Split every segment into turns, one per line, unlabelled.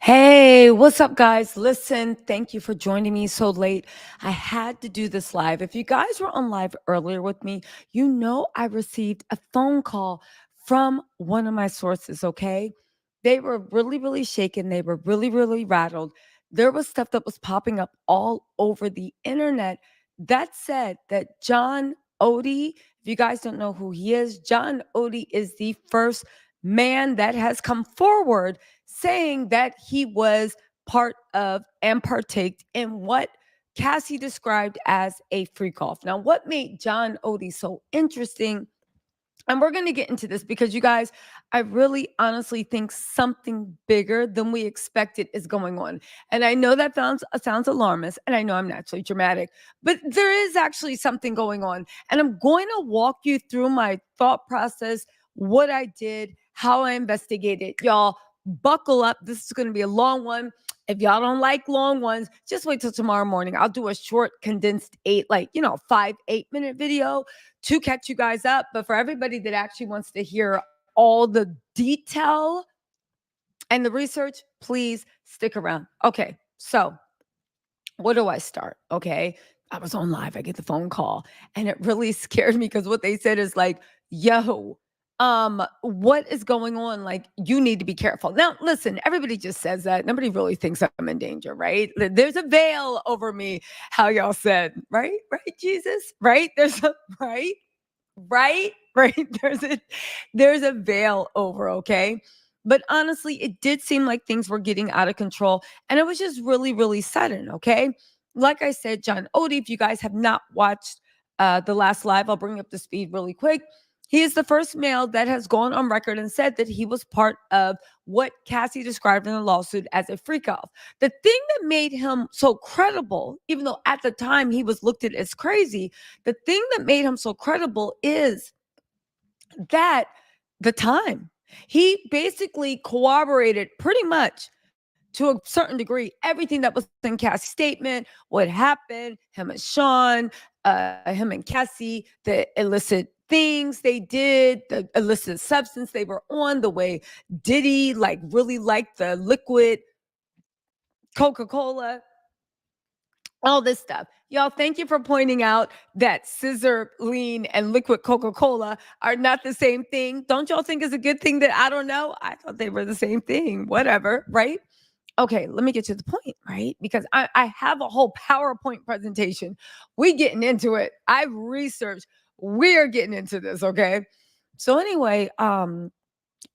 Hey, what's up, guys? Listen, thank you for joining me so late. I had to do this live. If you guys were on live earlier with me, you know I received a phone call from one of my sources, okay? They were really, really shaken. They were really, really rattled. There was stuff that was popping up all over the internet that said that John Oddi, if you guys don't know who he is, John Oddi is the first man that has come forward saying that he was part of and partaked in what Cassie described as a freak off. Now, what made John Odie so interesting? And we're going to get into this because you guys, I really honestly think something bigger than we expected is going on. And I know that sounds alarmist, and I know I'm naturally dramatic, but there is actually something going on. And I'm going to walk you through my thought process, what I did, how I investigated. Y'all, buckle up. This is going to be a long one. If y'all don't like long ones, just wait till tomorrow morning. I'll do a short, condensed 5-8 minute video to catch you guys up. But for everybody that actually wants to hear all the detail and the research, please stick around. Okay, so where do I start? Okay, I was on live. I get the phone call, and it really scared me because what they said is like, "Yo, what is going on? Like, you need to be careful." Now, listen, everybody just says that. Nobody really thinks I'm in danger, right? There's a veil over me. How y'all said, right? Right, Jesus, right? There's a right. Right? Right? There's a veil over, okay? But honestly, it did seem like things were getting out of control, and it was just really, really sudden, okay? Like I said, John Odie, if you guys have not watched the last live, I'll bring you up to speed really quick. He is the first male that has gone on record and said that he was part of what Cassie described in the lawsuit as a freak off. The thing that made him so credible, even though at the time he was looked at as crazy, the thing that made him so credible is that the time. He basically corroborated pretty much to a certain degree everything that was in Cassie's statement, what happened, him and Sean, him and Cassie, the illicit things they did, the illicit substance they were on, the way Diddy like really liked the liquid Coca-Cola, all this stuff. Y'all, thank you for pointing out that scissor lean and liquid Coca-Cola are not the same thing. Don't y'all think it's a good thing that I don't know? I thought they were the same thing. Whatever, right? Okay, let me get to the point, right? Because I have a whole PowerPoint presentation. We getting into it. I've researched. We're getting into this, okay? So anyway, and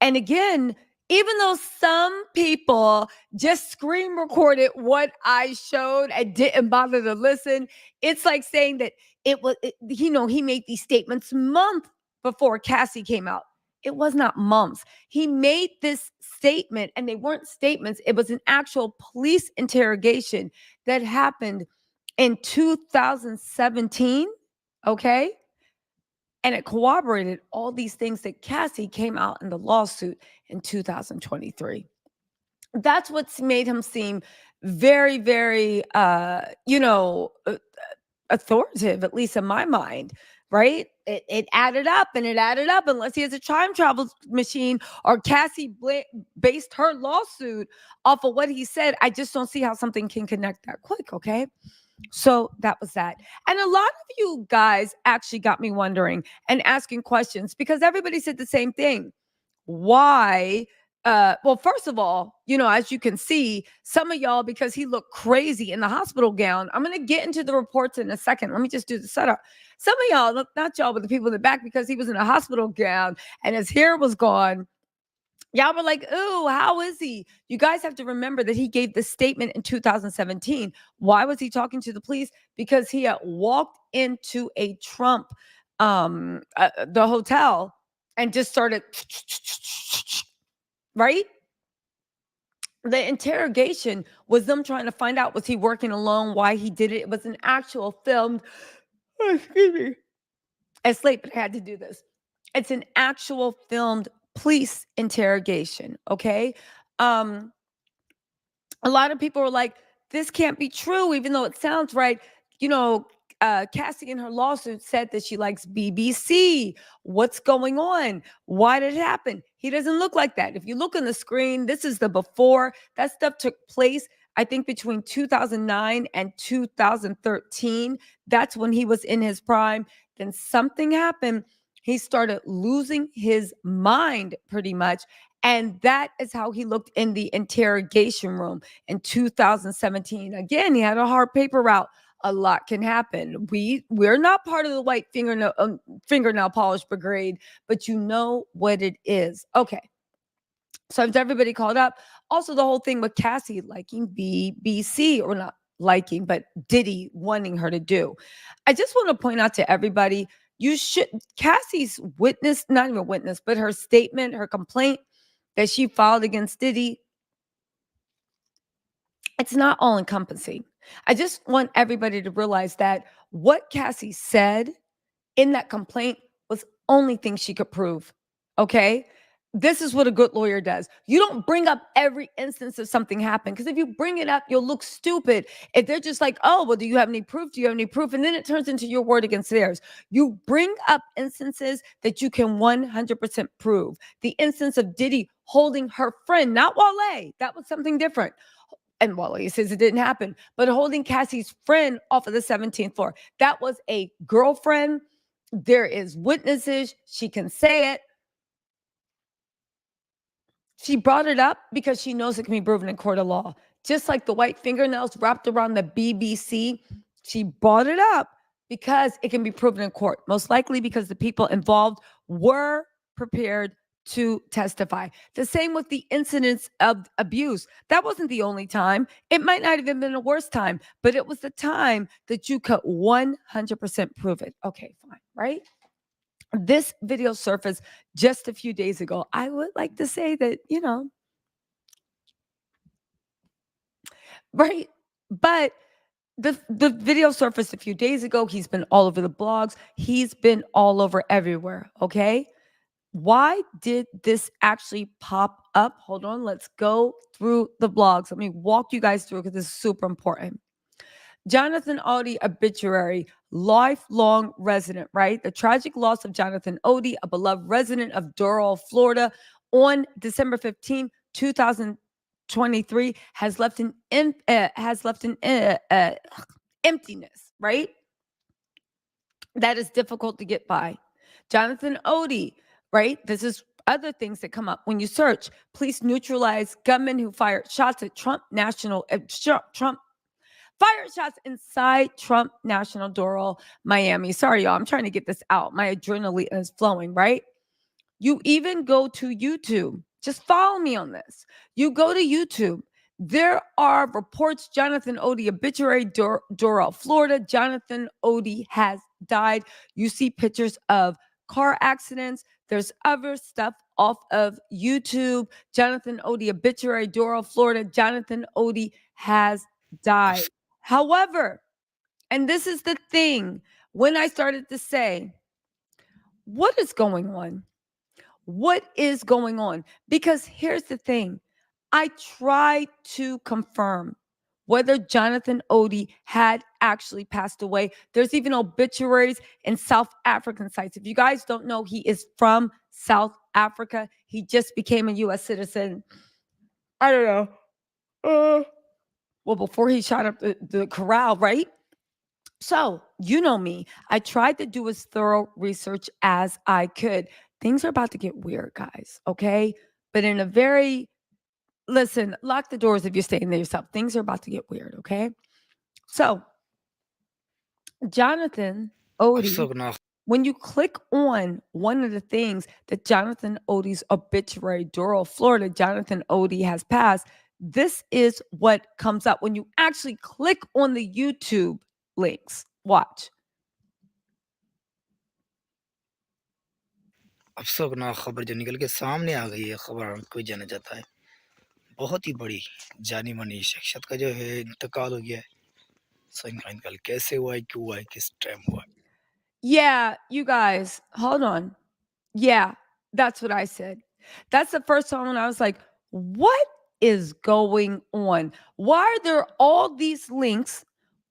again, even though some people just screen recorded what I showed and didn't bother to listen, it's like saying that he made these statements months before Cassie came out. It was not months. He made this statement, and they weren't statements. It was an actual police interrogation that happened in 2017. Okay. And it corroborated all these things that Cassie came out in the lawsuit in 2023. That's what's made him seem very, very, authoritative, at least in my mind, right? It added up and it added up, unless he has a time travel machine or Cassie based her lawsuit off of what he said. I just don't see how something can connect that quick, okay? So that was that. And a lot of you guys actually got me wondering and asking questions because everybody said the same thing. Why? Well, first of all, as you can see, some of y'all, because he looked crazy in the hospital gown. I'm going to get into the reports in a second. Let me just do the setup. Some of y'all, not y'all, but the people in the back, because he was in a hospital gown and his hair was gone. Y'all were like, "Ooh, how is he?" You guys have to remember that he gave this statement in 2017. Why was he talking to the police? Because he had walked into a Trump, the hotel, and just started, right? The interrogation was them trying to find out, was he working alone? Why he did it? It was an actual filmed, excuse me. It's late, but I had to do this. It's an actual filmed police interrogation, okay? A lot of people were like, this can't be true, even though it sounds right. You know, Cassie in her lawsuit said that she likes BBC. What's going on? Why did it happen? He doesn't look like that. If you look on the screen, this is the before. That stuff took place, I think, between 2009 and 2013. That's when he was in his prime. Then something happened. He started losing his mind pretty much. And that is how he looked in the interrogation room in 2017. Again, he had a hard paper route. A lot can happen. We're not part of the white fingernail polish brigade, but you know what it is. Okay. So is everybody caught up? Also, the whole thing with Cassie liking BBC, or not liking, but Diddy wanting her to do. I just want to point out to everybody, you should Cassie's witness, not even witness, but her statement, her complaint that she filed against Diddy, it's not all encompassing. I just want everybody to realize that what Cassie said in that complaint was only thing she could prove. Okay? This is what a good lawyer does. You don't bring up every instance of something happened, because if you bring it up, you'll look stupid. If they're just like, oh, well, do you have any proof? Do you have any proof? And then it turns into your word against theirs. You bring up instances that you can 100% prove. The instance of Diddy holding her friend, not Wale, that was something different. And Wale says it didn't happen, but holding Cassie's friend off of the 17th floor. That was a girlfriend. There is witnesses. She can say it. She brought it up because she knows it can be proven in court of law. Just like the white fingernails wrapped around the BBC, she brought it up because it can be proven in court. Most likely because the people involved were prepared to testify. The same with the incidents of abuse. That wasn't the only time. It might not even been the worst time, but it was the time that you could 100% prove it. Okay, fine, right? This video surfaced just a few days ago. I would like to say that, right? But the video surfaced a few days ago. He's been all over the blogs. He's been all over everywhere. Okay. Why did this actually pop up? Hold on. Let's go through the blogs. Let me walk you guys through because this is super important. Jonathan Oddi obituary, lifelong resident, right? The tragic loss of Jonathan Oddi, a beloved resident of Doral, Florida, on December 15, 2023, has left an emptiness, right? That is difficult to get by. Jonathan Oddi, right? This is other things that come up when you search. Police neutralize gunmen who fired shots at Trump fired shots inside Trump National Doral, Miami. Sorry, y'all. I'm trying to get this out. My adrenaline is flowing, right? You even go to YouTube. Just follow me on this. You go to YouTube. There are reports Jonathan Oddi obituary, Doral, Florida. Jonathan Oddi has died. You see pictures of car accidents. There's other stuff off of YouTube. Jonathan Oddi obituary, Doral, Florida. Jonathan Oddi has died. However, and this is the thing, when I started to say, what is going on? What is going on? Because here's the thing. I tried to confirm whether Jonathan Oddi had actually passed away. There's even obituaries in South African sites. If you guys don't know, he is from South Africa. He just became a U.S. citizen. I don't know. Well, before he shot up the corral, right? So, you know me, I tried to do as thorough research as I could. Things are about to get weird, guys, okay? But in a very, listen, lock the doors if you're staying there yourself. Things are about to get weird, okay? So, Jonathan Oddi,
أفسقنا
when you click on one of the things that Jonathan Oddi's obituary, Doral, Florida, Jonathan Oddi has passed, this is what comes up when you actually click on the YouTube links. Watch.
अफसोसनाक खबर जो निकल के सामने आ गई है, खबर कोई जाना चाहता है। बहुत ही बड़ी जानी मानी शख्सियत का जो है इंतकाल हो गया है। सो इनका इंतकाल कैसे हुआ है, क्यों हुआ है, किस टाइम हुआ है?
Yeah, you guys, hold on. Yeah, that's what I said. That's the first time when I was like, what is going on? Why are there all these links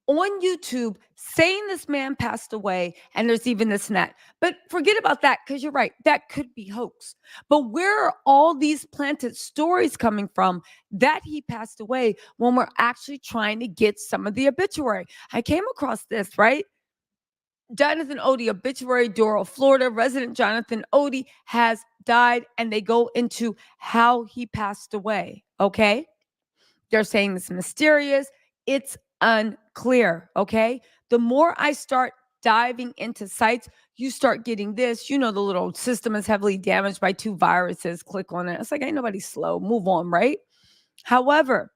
on YouTube saying this man passed away and there's even this and that. But forget about that because you're right. That could be hoax. But where are all these planted stories coming from that he passed away when we're actually trying to get some of the obituary? I came across this, right? Jonathan Oddi, obituary, Doral, Florida. Resident Jonathan Oddi has died, and they go into how he passed away. Okay. They're saying it's mysterious. It's unclear. Okay. The more I start diving into sites, you start getting this. You know, the little system is heavily damaged by 2 viruses. Click on it. It's like, ain't nobody slow. Move on, right? However,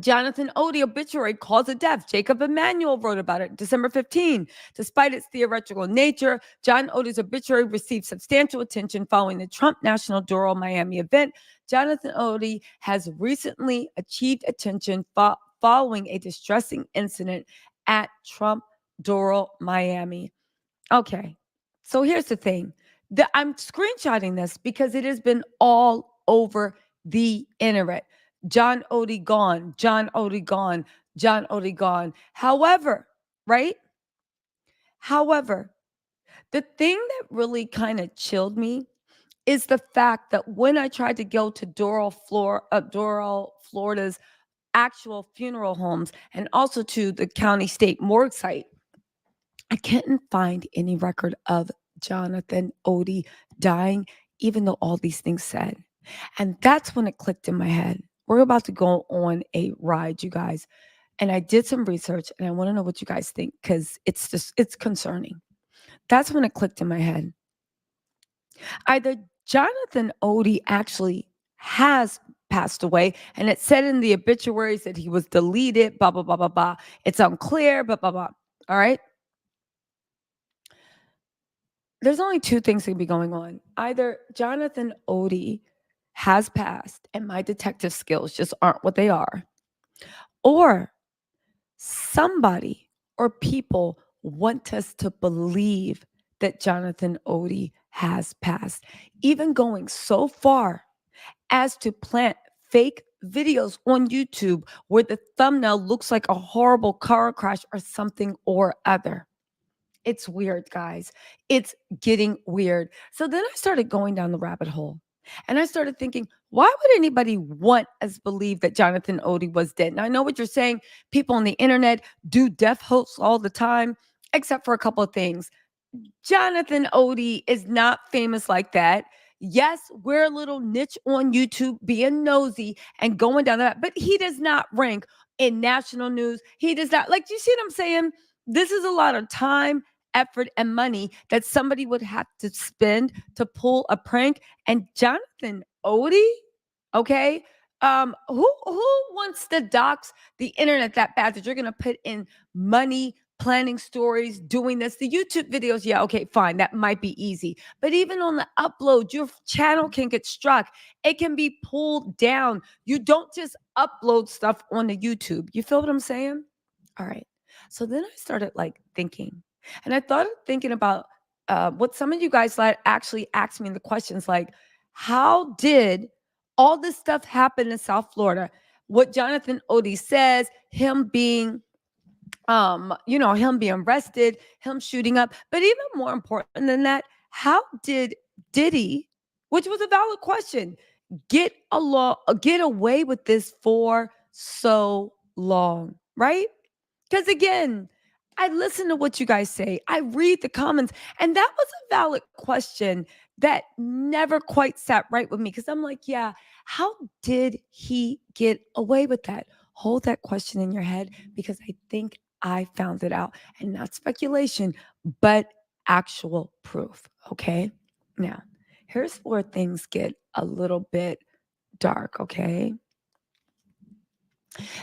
Jonathan Oddi obituary cause of death. Jacob Emanuel wrote about it December 15. Despite its theoretical nature, John Oddi's obituary received substantial attention following the Trump National Doral Miami event. Jonathan Oddi has recently achieved attention following a distressing incident at Trump Doral Miami. Okay, so here's the thing. I'm screenshotting this because it has been all over the internet. John Oddi gone, John Oddi gone, John Oddi gone. However, right? However, the thing that really kind of chilled me is the fact that when I tried to go to Doral, Florida's actual funeral homes and also to the county state morgue site, I couldn't find any record of Jonathan Oddi dying, even though all these things said. And that's when it clicked in my head. We're about to go on a ride, you guys. And I did some research and I want to know what you guys think because it's concerning. That's when it clicked in my head. Either Jonathan Oddi actually has passed away, and it said in the obituaries that he was deleted, blah, blah, blah, blah, blah. It's unclear, blah, blah, blah. All right. There's only 2 things that could be going on. Either Jonathan Oddi has passed and my detective skills just aren't what they are, or somebody or people want us to believe that Jonathan Oddi has passed, even going so far as to plant fake videos on YouTube where the thumbnail looks like a horrible car crash or something or other. It's weird, guys. It's getting weird. So then I started going down the rabbit hole and I started thinking, why would anybody want us believe that Jonathan Oddi was dead? Now, I know what you're saying. People on the internet do death hoax all the time, except for a couple of things. Jonathan Oddi is not famous like that. Yes, we're a little niche on YouTube being nosy and going down that, but he does not rank in national news. He does not, like, you see what I'm saying? This is a lot of time, effort, and money that somebody would have to spend to pull a prank. And Jonathan Oddi, okay? Who wants to dox the internet that bad that you're gonna put in money, planning stories, doing this? The YouTube videos, yeah, okay, fine, that might be easy. But even on the upload, your channel can get struck. It can be pulled down. You don't just upload stuff on the YouTube. You feel what I'm saying? All right. So then I started like thinking, and I thought thinking about what some of you guys actually asked me in the questions, like, how did all this stuff happen in South Florida? What Jonathan Oddi says, him being him being arrested, him shooting up. But even more important than that, how did Diddy, which was a valid question, get away with this for so long, right? Because again, I listen to what you guys say. I read the comments, and that was a valid question that never quite sat right with me because I'm like, yeah, how did he get away with that? Hold that question in your head because I think I found it out, and not speculation, but actual proof. Okay. Now, here's where things get a little bit dark. Okay.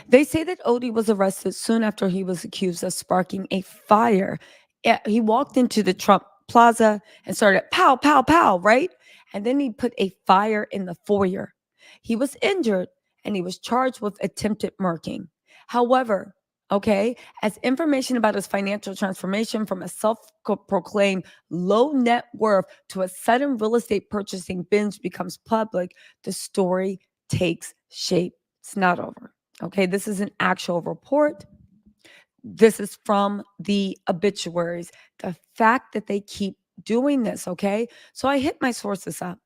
They say that Oddi was arrested soon after he was accused of sparking a fire. He walked into the Trump Plaza and started pow, pow, pow, right? And then he put a fire in the foyer. He was injured and he was charged with attempted murking. However, okay, as information about his financial transformation from a self proclaimed low net worth to a sudden real estate purchasing binge becomes public, the story takes shape. It's not over. Okay, this is an actual report. This is from the obituaries. The fact that they keep doing this, okay? So I hit my sources up,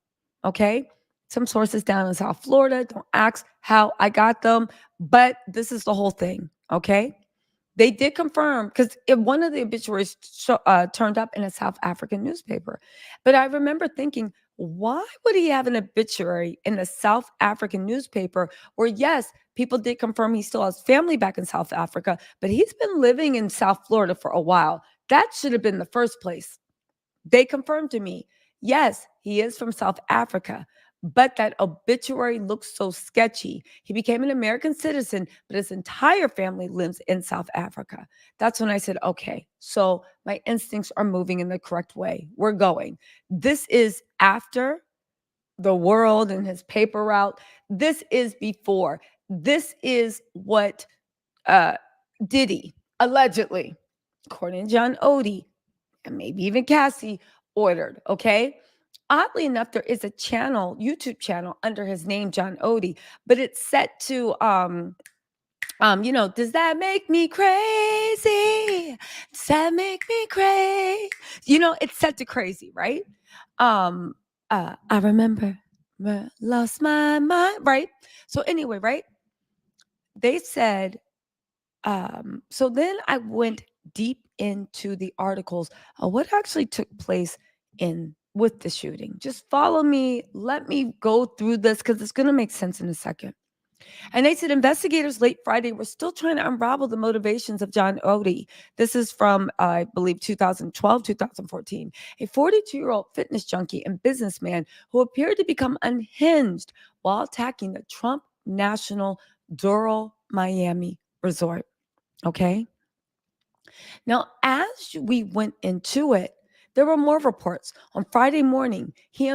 okay? Some sources down in South Florida. Don't ask how I got them, but this is the whole thing, okay? They did confirm because one of the obituaries turned up in a South African newspaper. But I remember thinking, why would he have an obituary in a South African newspaper where, yes, people did confirm he still has family back in South Africa, but he's been living in South Florida for a while. That should have been the first place. They confirmed to me, yes, he is from South Africa, but that obituary looks so sketchy. He became an American citizen, but his entire family lives in South Africa. That's when I said, okay, so my instincts are moving in the correct way. We're going. This is after the world and his paper route. This is before. This is what uh, Diddy allegedly, according to John Oddi, and maybe even Cassie ordered, okay? Oddly enough, there is a channel, YouTube channel under his name, John Oddi, but it's set to does that make me crazy? Does that make me crazy? It's set to crazy, right? Um, I remember lost my mind, right? So anyway, right? They said so then I went deep into the articles of what actually took place in with the shooting. Just follow me. Let me go through this because it's going to make sense in a second. And they said investigators late Friday were still trying to unravel the motivations of John Oddi. This is from, I believe, 2012, 2014. A 42-year-old fitness junkie and businessman who appeared to become unhinged while attacking the Trump National Doral Miami resort. Okay. Now, as we went into it, there were more reports. On Friday morning, he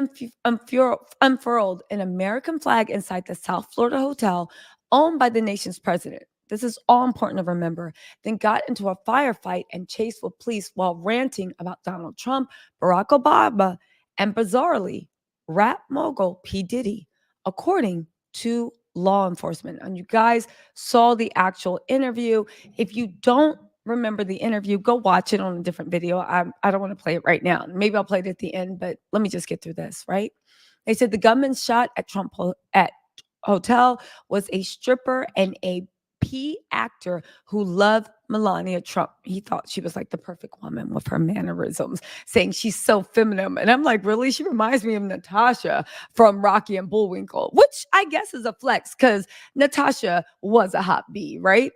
unfurled an American flag inside the South Florida hotel owned by the nation's president. This is all important to remember. Then got into a firefight and chased with police while ranting about Donald Trump, Barack Obama, and bizarrely, rap mogul P. Diddy, according to law enforcement. And you guys saw the actual interview. If you don't remember the interview, go watch it on a different video. I don't want to play it right now. Maybe I'll play it at the end, but let me just get through this, right? They said the gunman shot at Trump at hotel was a stripper and a P actor who loved Melania Trump. He thought she was like the perfect woman with her mannerisms, saying she's so feminine. And I'm like, really? She reminds me of Natasha from Rocky and Bullwinkle, which I guess is a flex because Natasha was a hot bee, right?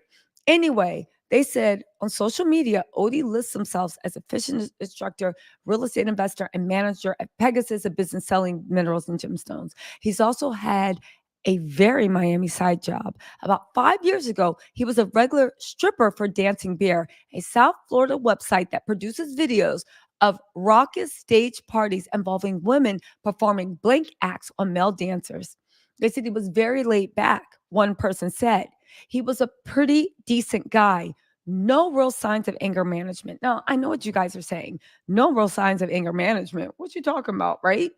Anyway, they said on social media, Oddi lists himself as a fishing instructor, real estate investor, and manager at Pegasus, a business selling minerals and gemstones. He's also had a very Miami side job. About 5 years ago, he was a regular stripper for Dancing Bear, a South Florida website that produces videos of raucous stage parties involving women performing blank acts on male dancers. They said he was very laid back, one person said. He was a pretty decent guy. No real signs of anger management. Now, I know what you guys are saying. No real signs of anger management. What you talking about, right?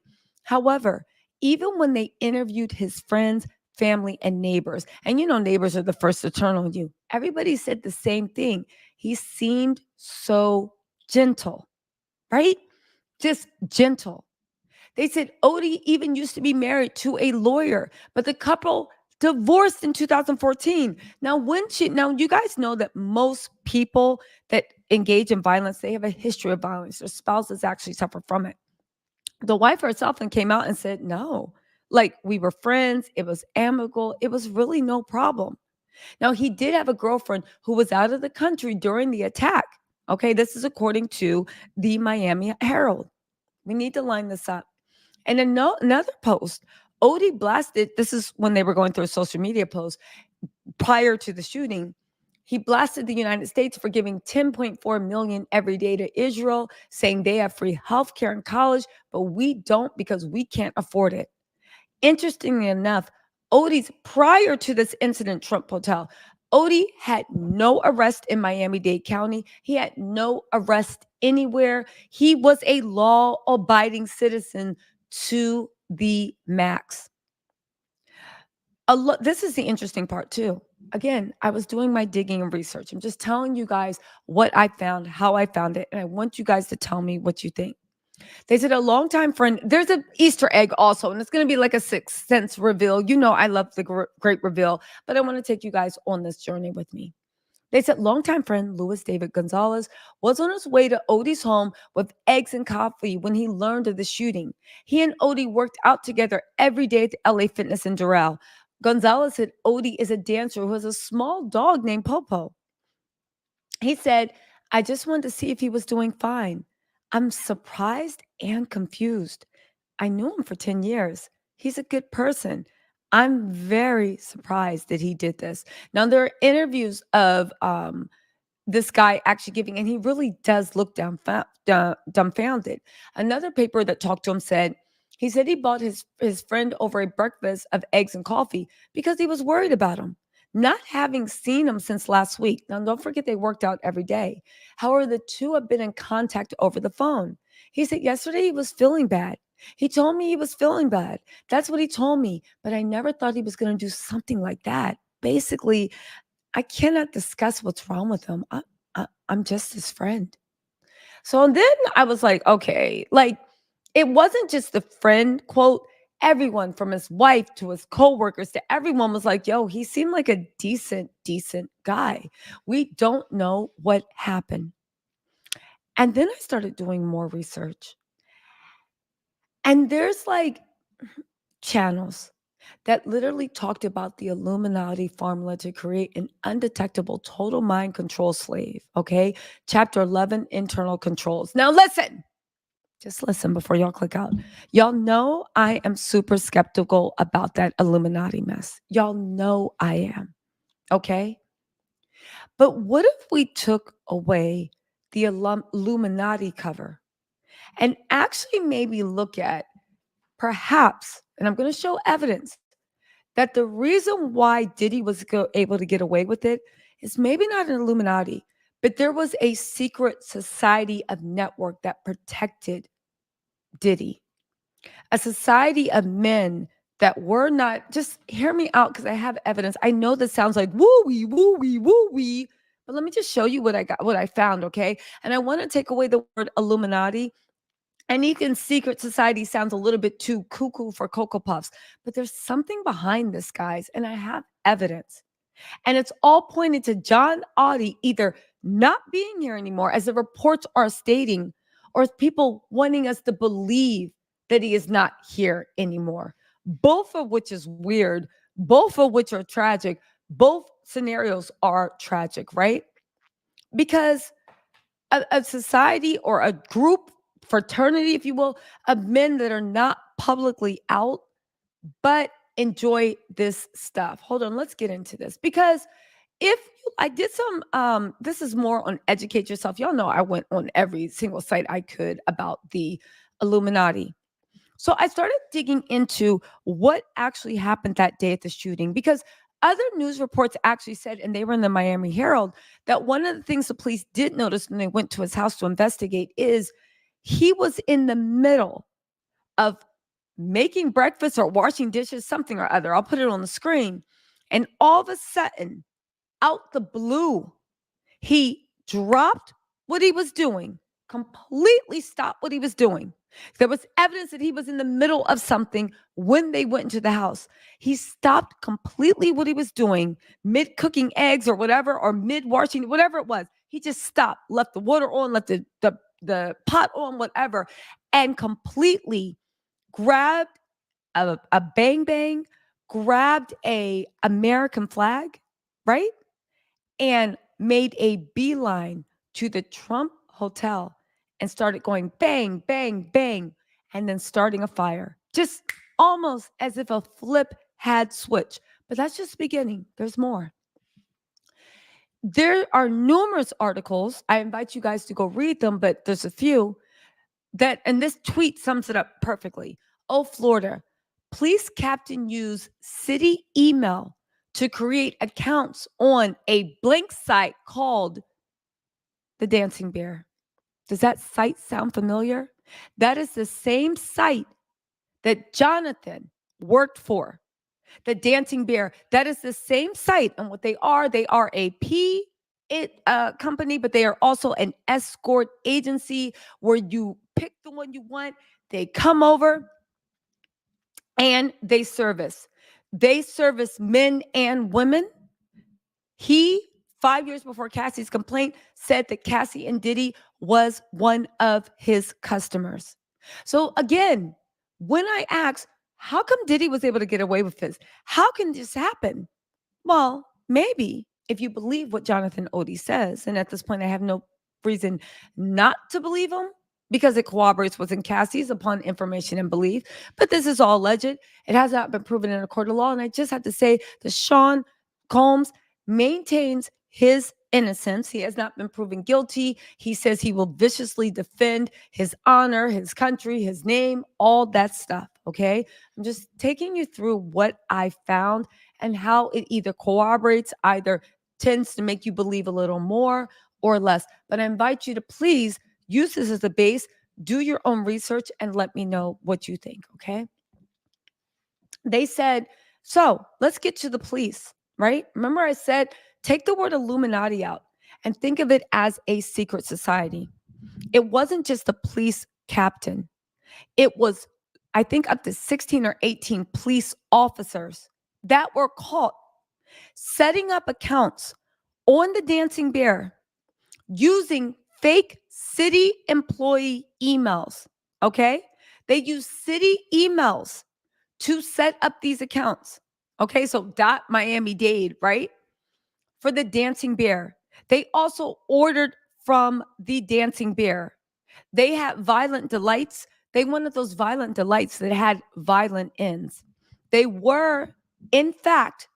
However, even when they interviewed his friends, family, and neighbors, and neighbors are the first to turn on you, everybody said the same thing. He seemed so gentle, right? Just gentle. They said Oddi even used to be married to a lawyer, but the couple divorced in 2014. Now you guys know that most people that engage in violence, they have a history of violence. Their spouses actually suffer from it. The wife herself then came out and said, no, like we were friends. It was amicable. It was really no problem. Now, he did have a girlfriend who was out of the country during the attack. Okay, this is according to the Miami Herald. We need to line this up. And another post, Oddi blasted, this is when they were going through a social media post prior to the shooting. He blasted the United States for giving 10.4 million every day to Israel, saying they have free health care and college, but we don't because we can't afford it. Interestingly enough, Oddi's prior to this incident, Trump Hotel, Oddi had no arrest in Miami-Dade County. He had no arrest anywhere. He was a law-abiding citizen to the max. This is the interesting part too. Again, I was doing my digging and research. I'm just telling you guys what I found, how I found it, and I want you guys to tell me what you think. They said a longtime friend. There's an Easter egg also, and it's going to be like a Sixth Sense reveal. You know, I love the great reveal, but I want to take you guys on this journey with me. They said longtime friend Louis David Gonzalez was on his way to Oddi's home with eggs and coffee when he learned of the shooting. He and Oddi worked out together every day at the LA Fitness in Doral. Gonzalez said Oddi is a dancer who has a small dog named Popo. He said, I just wanted to see if he was doing fine. I'm surprised and confused. I knew him for 10 years. He's a good person. I'm very surprised that he did this. Now, there are interviews of this guy actually giving, and he really does look dumbfounded. Another paper that talked to him said, he said he bought his friend over a breakfast of eggs and coffee because he was worried about him, not having seen him since last week. Now, don't forget they worked out every day. However, the two have been in contact over the phone. He said yesterday he was feeling bad. He told me he was feeling bad. That's what he told me, but I never thought he was going to do something like that. Basically, I cannot discuss what's wrong with him. I'm just his friend. So then I was like, okay, like it wasn't just the friend quote. Everyone from his wife to his coworkers to everyone was like, yo, he seemed like a decent guy. We don't know what happened. And then I started doing more research. And there's like channels that literally talked about the Illuminati formula to create an undetectable total mind control slave. Okay. Chapter 11 internal controls. Now, listen, just listen before y'all click out. Y'all know I am super skeptical about that Illuminati mess. Y'all know I am. Okay. But what if we took away the Illuminati cover and actually maybe look at perhaps, and I'm going to show evidence that the reason why Diddy was able to get away with it is maybe not an Illuminati, but there was a secret society of network that protected Diddy, a society of men that were not, just hear me out because I have evidence. I know this sounds like woo wee, but let me just show you what I got, what I found, okay? And I want to take away the word Illuminati. And even secret society sounds a little bit too cuckoo for Cocoa Puffs, but there's something behind this, guys, and I have evidence. And it's all pointed to John Oddi either not being here anymore, as the reports are stating, or people wanting us to believe that he is not here anymore. Both of which is weird, both of which are tragic. Both scenarios are tragic, right? Because a society or a group, fraternity, if you will, of men that are not publicly out, but enjoy this stuff. Hold on, let's get into this because if I did some, this is more on educate yourself. Y'all know I went on every single site I could about the Illuminati. So I started digging into what actually happened that day at the shooting because other news reports actually said, and they were in the Miami Herald, that one of the things the police did notice when they went to his house to investigate is he was in the middle of making breakfast or washing dishes, something or other. I'll put it on the screen. And all of a sudden, out the blue, he dropped what he was doing, completely stopped what he was doing. There was evidence that he was in the middle of something when they went into the house. He stopped completely what he was doing, mid cooking eggs or whatever, or mid washing, whatever it was. He just stopped, left the water on, left the pot on, whatever, and completely grabbed a bang bang, grabbed a American flag, right? And made a beeline to the Trump Hotel and started going bang, bang, bang, and then starting a fire. Just almost as if a flip had switched. But that's just the beginning. There's more. There are numerous articles. I invite you guys to go read them, but there's a few that, and this tweet sums it up perfectly. Oh, Florida, police captain use city email to create accounts on a blank site called the Dancing Bear. Does that site sound familiar? That is the same site that Jonathan worked for. The Dancing Bear, that is the same site. And what they are a company, but they are also an escort agency where you pick the one you want. They come over and they service. They service men and women. He, 5 years before Cassie's complaint, said that Cassie and Diddy was one of his customers. So again, when I ask, how come Diddy was able to get away with this? How can this happen? Well, maybe if you believe what Jonathan Oddi says, and at this point, I have no reason not to believe him because it corroborates what's in Cassie's upon information and belief. But this is all alleged. It has not been proven in a court of law. And I just have to say that Sean Combs maintains his innocence. He has not been proven guilty. He says he will viciously defend his honor, his country, his name, all that stuff. Okay. I'm just taking you through what I found and how it either corroborates, either tends to make you believe a little more or less. But I invite you to please use this as a base, do your own research, and let me know what you think. Okay. They said, so let's get to the police, right? Remember, I said, take the word Illuminati out and think of it as a secret society. It wasn't just a police captain, it was, I think, up to 16 or 18 police officers that were caught setting up accounts on the Dancing Bear using fake city employee emails. Okay. They use city emails to set up these accounts. Okay. So .Miami-Dade, right? For the Dancing Bear. They also ordered from the Dancing Bear. They had Violent Delights. They wanted those Violent Delights that had violent ends. They were, in fact,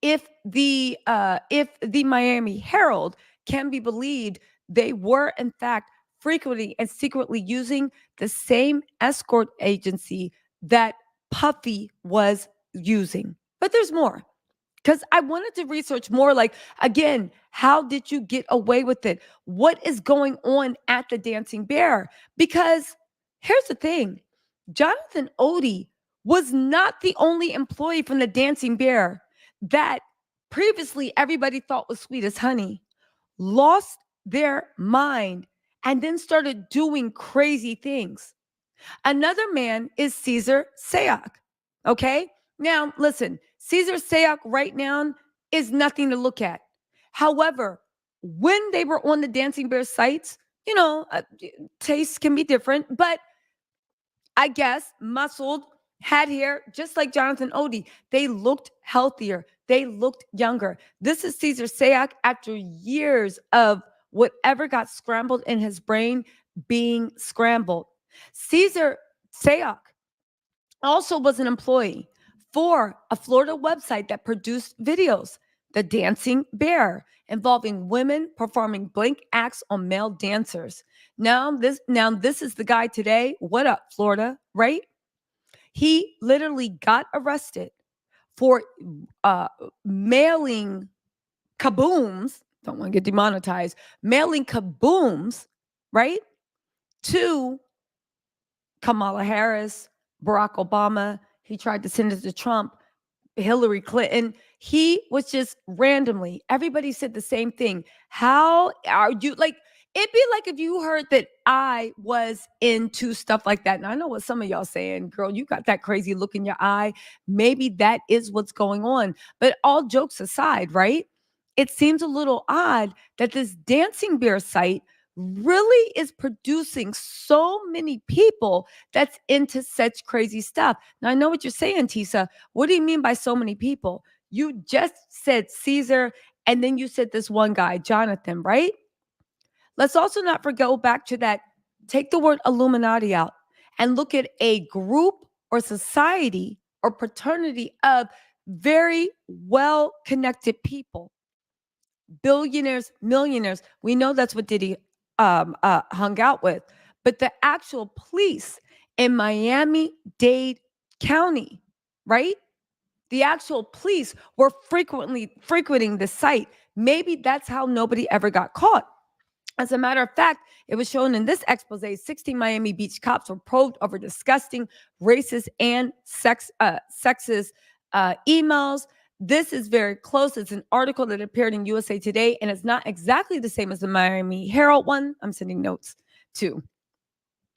if the Miami Herald can be believed, they were in fact frequently and secretly using the same escort agency that Puffy was using. But there's more because I wanted to research more. Like, again, how did you get away with it? What is going on at the Dancing Bear? Because here's the thing, Jonathan Oddi was not the only employee from the Dancing Bear that previously everybody thought was sweet as honey, lost their mind, and then started doing crazy things. Another man is Caesar Sayoc. Okay. Now, listen, Caesar Sayoc right now is nothing to look at. However, when they were on the Dancing Bear sites, tastes can be different, but I guess muscled, had hair, just like Jonathan Oddi. They looked healthier. They looked younger. This is Caesar Sayoc after years of whatever got scrambled in his brain being scrambled. Caesar Sayoc also was an employee for a Florida website that produced videos, The Dancing Bear, involving women performing blank acts on male dancers. Now this is the guy today. What up, Florida, right? He literally got arrested for mailing kabooms, don't want to get demonetized, mailing kabooms, right, to Kamala Harris, Barack Obama. He tried to send it to Trump, Hillary Clinton. He was just randomly, everybody said the same thing. How are you, like, it'd be like if you heard that I was into stuff like that. And I know what some of y'all saying, girl, you got that crazy look in your eye. Maybe that is what's going on. But all jokes aside, right? It seems a little odd that this Dancing Bear site really is producing so many people that's into such crazy stuff. Now, I know what you're saying, Tisa. What do you mean by so many people? You just said Caesar, and then you said this one guy, Jonathan, right? Let's also not forget, go back to that, take the word Illuminati out and look at a group or society or fraternity of very well connected people, billionaires, millionaires. We know that's what Diddy hung out with. But the actual police in Miami-Dade County, right? The actual police were frequently frequenting the site. Maybe that's how nobody ever got caught. As a matter of fact, it was shown in this expose, 16 Miami Beach cops were probed over disgusting, racist, and sexist emails. This is very close. It's an article that appeared in USA Today, and it's not exactly the same as the Miami Herald one. I'm sending notes to,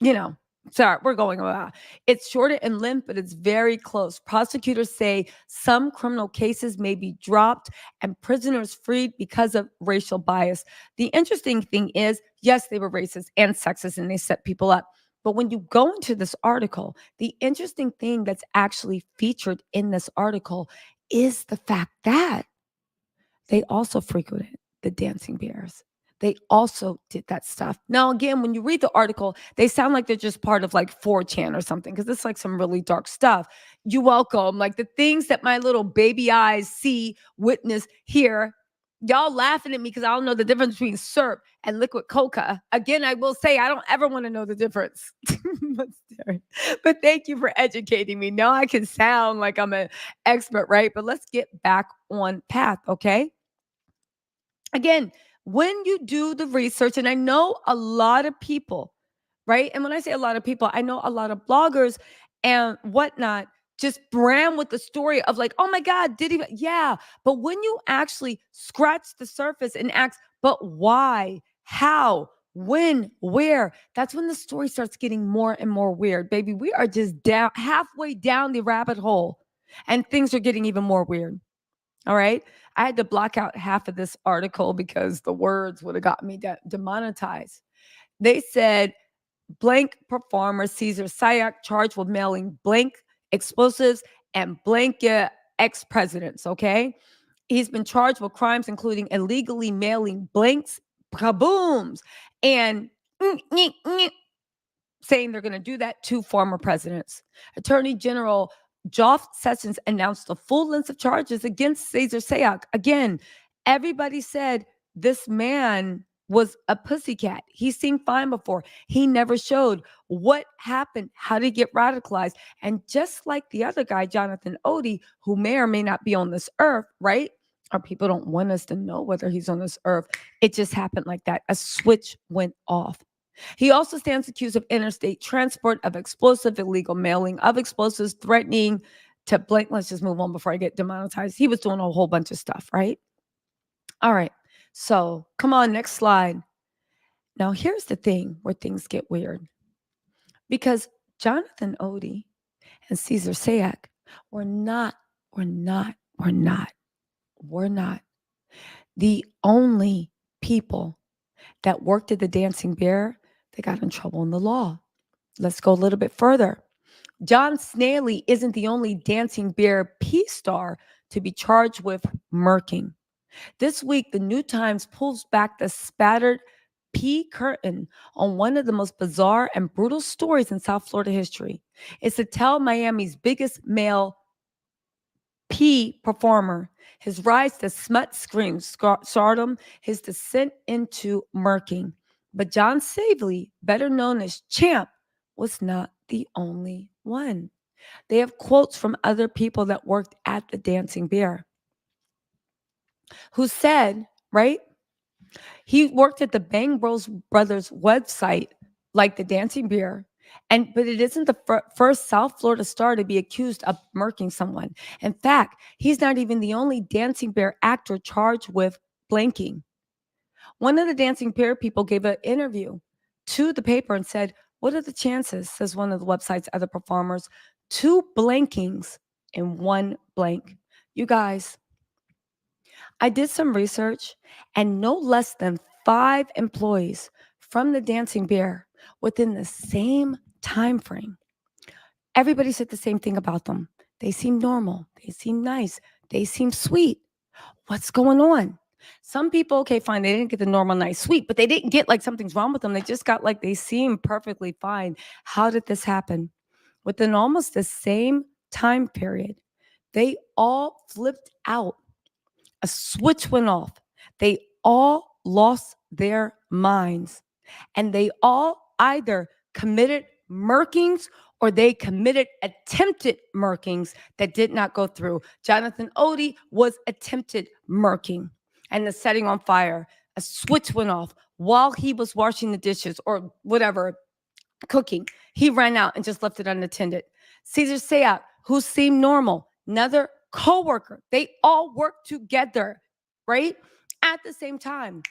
you know, sorry, we're going about. It's shorter in length, but it's very close. Prosecutors say some criminal cases may be dropped and prisoners freed because of racial bias. The interesting thing is, yes, they were racist and sexist and they set people up. But when you go into this article, the interesting thing that's actually featured in this article is the fact that they also frequented the dancing bears. They also did that stuff. Now, again, when you read the article, they sound like they're just part of like 4chan or something, because it's like some really dark stuff. You're welcome. Like the things that my little baby eyes see, witness, hear. Y'all laughing at me because I don't know the difference between syrup and liquid coca. Again, I will say I don't ever want to know the difference. But thank you for educating me. Now I can sound like I'm an expert, right? But let's get back on path, okay? Again, when you do the research, and I know a lot of people, right? And when I say a lot of people, I know a lot of bloggers and whatnot just ran with the story of like, oh my God, did he? Yeah. But when you actually scratch the surface and ask, but why, how, when, where, that's when the story starts getting more and more weird. Baby, we are just down halfway down the rabbit hole and things are getting even more weird. All right. I had to block out half of this article because the words would have got me demonetized. They said blank performer Caesar Sayak charged with mailing blank explosives and blank ex presidents. Okay. He's been charged with crimes including illegally mailing blanks, kabooms, and saying they're going to do that to former presidents. Attorney General Joff Sessions announced the full list of charges against Cesar Sayak. Again, everybody said this man was a pussycat. He seemed fine before. He never showed what happened, how to get radicalized. And just like the other guy, Jonathan Oddi, who may or may not be on this earth, right? Or people don't want us to know whether he's on this earth. It just happened like that. A switch went off. He also stands accused of interstate transport of explosive, illegal mailing of explosives, threatening to blank. Let's just move on before I get demonetized. He was doing a whole bunch of stuff, right? All right. So come on, next slide. Now, here's the thing where things get weird. Because Jonathan Oddi and Cesar Sayak were not the only people that worked at the Dancing Bear that got in trouble in the law. Let's go a little bit further. John Snaley isn't the only Dancing Bear Peace star to be charged with murking. This week, the New Times pulls back the spattered P curtain on one of the most bizarre and brutal stories in South Florida history. It's to tell Miami's biggest male P performer, his rise to smut scream stardom, his descent into murking. But John Savely, better known as Champ, was not the only one. They have quotes from other people that worked at the Dancing Bear who said, right? He worked at the Bang Bros Brothers website, like the Dancing Bear. But it isn't the first South Florida star to be accused of murking someone. In fact, he's not even the only Dancing Bear actor charged with blanking. One of the Dancing Bear people gave an interview to the paper and said, "What are the chances," says one of the website's other performers, "two blankings in one blank?" You guys, I did some research, and no less than 5 employees from the Dancing Bear within the same time frame. Everybody said the same thing about them. They seem normal. They seem nice. They seem sweet. What's going on? Some people, okay, fine, they didn't get the normal, nice, sweet, but they didn't get like something's wrong with them. They just got like they seem perfectly fine. How did this happen? Within almost the same time period, they all flipped out. A switch went off. They all lost their minds. And they all either committed murkings or they committed attempted murkings that did not go through. Jonathan Oddi was attempted murking and the setting on fire. A switch went off while he was washing the dishes or whatever, cooking. He ran out and just left it unattended. Cesar Sayak, who seemed normal, another coworker. They all work together, right? At the same time,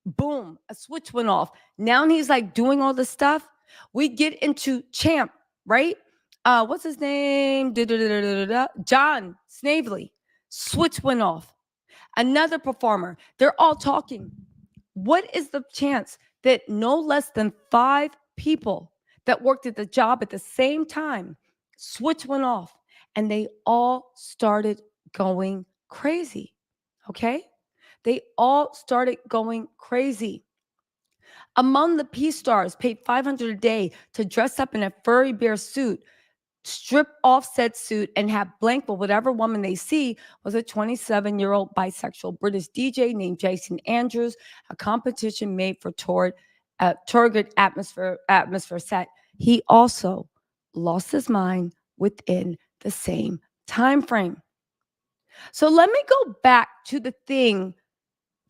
boom, a switch went off. Now he's like doing all this stuff. We get into Champ, right? What's his name? John Snavely. Switch went off. Another performer. They're all talking. What is the chance that no less than 5 people that worked at the job at the same time, switch went off and they all started going crazy? Okay? They all started going crazy. Among the P stars paid 500 a day to dress up in a furry bear suit, strip off said suit, and have blank with whatever woman they see was a 27-year-old bisexual British DJ named Jason Andrews, a competition made for Target atmosphere set. He also lost his mind within the same time frame. So let me go back to the thing.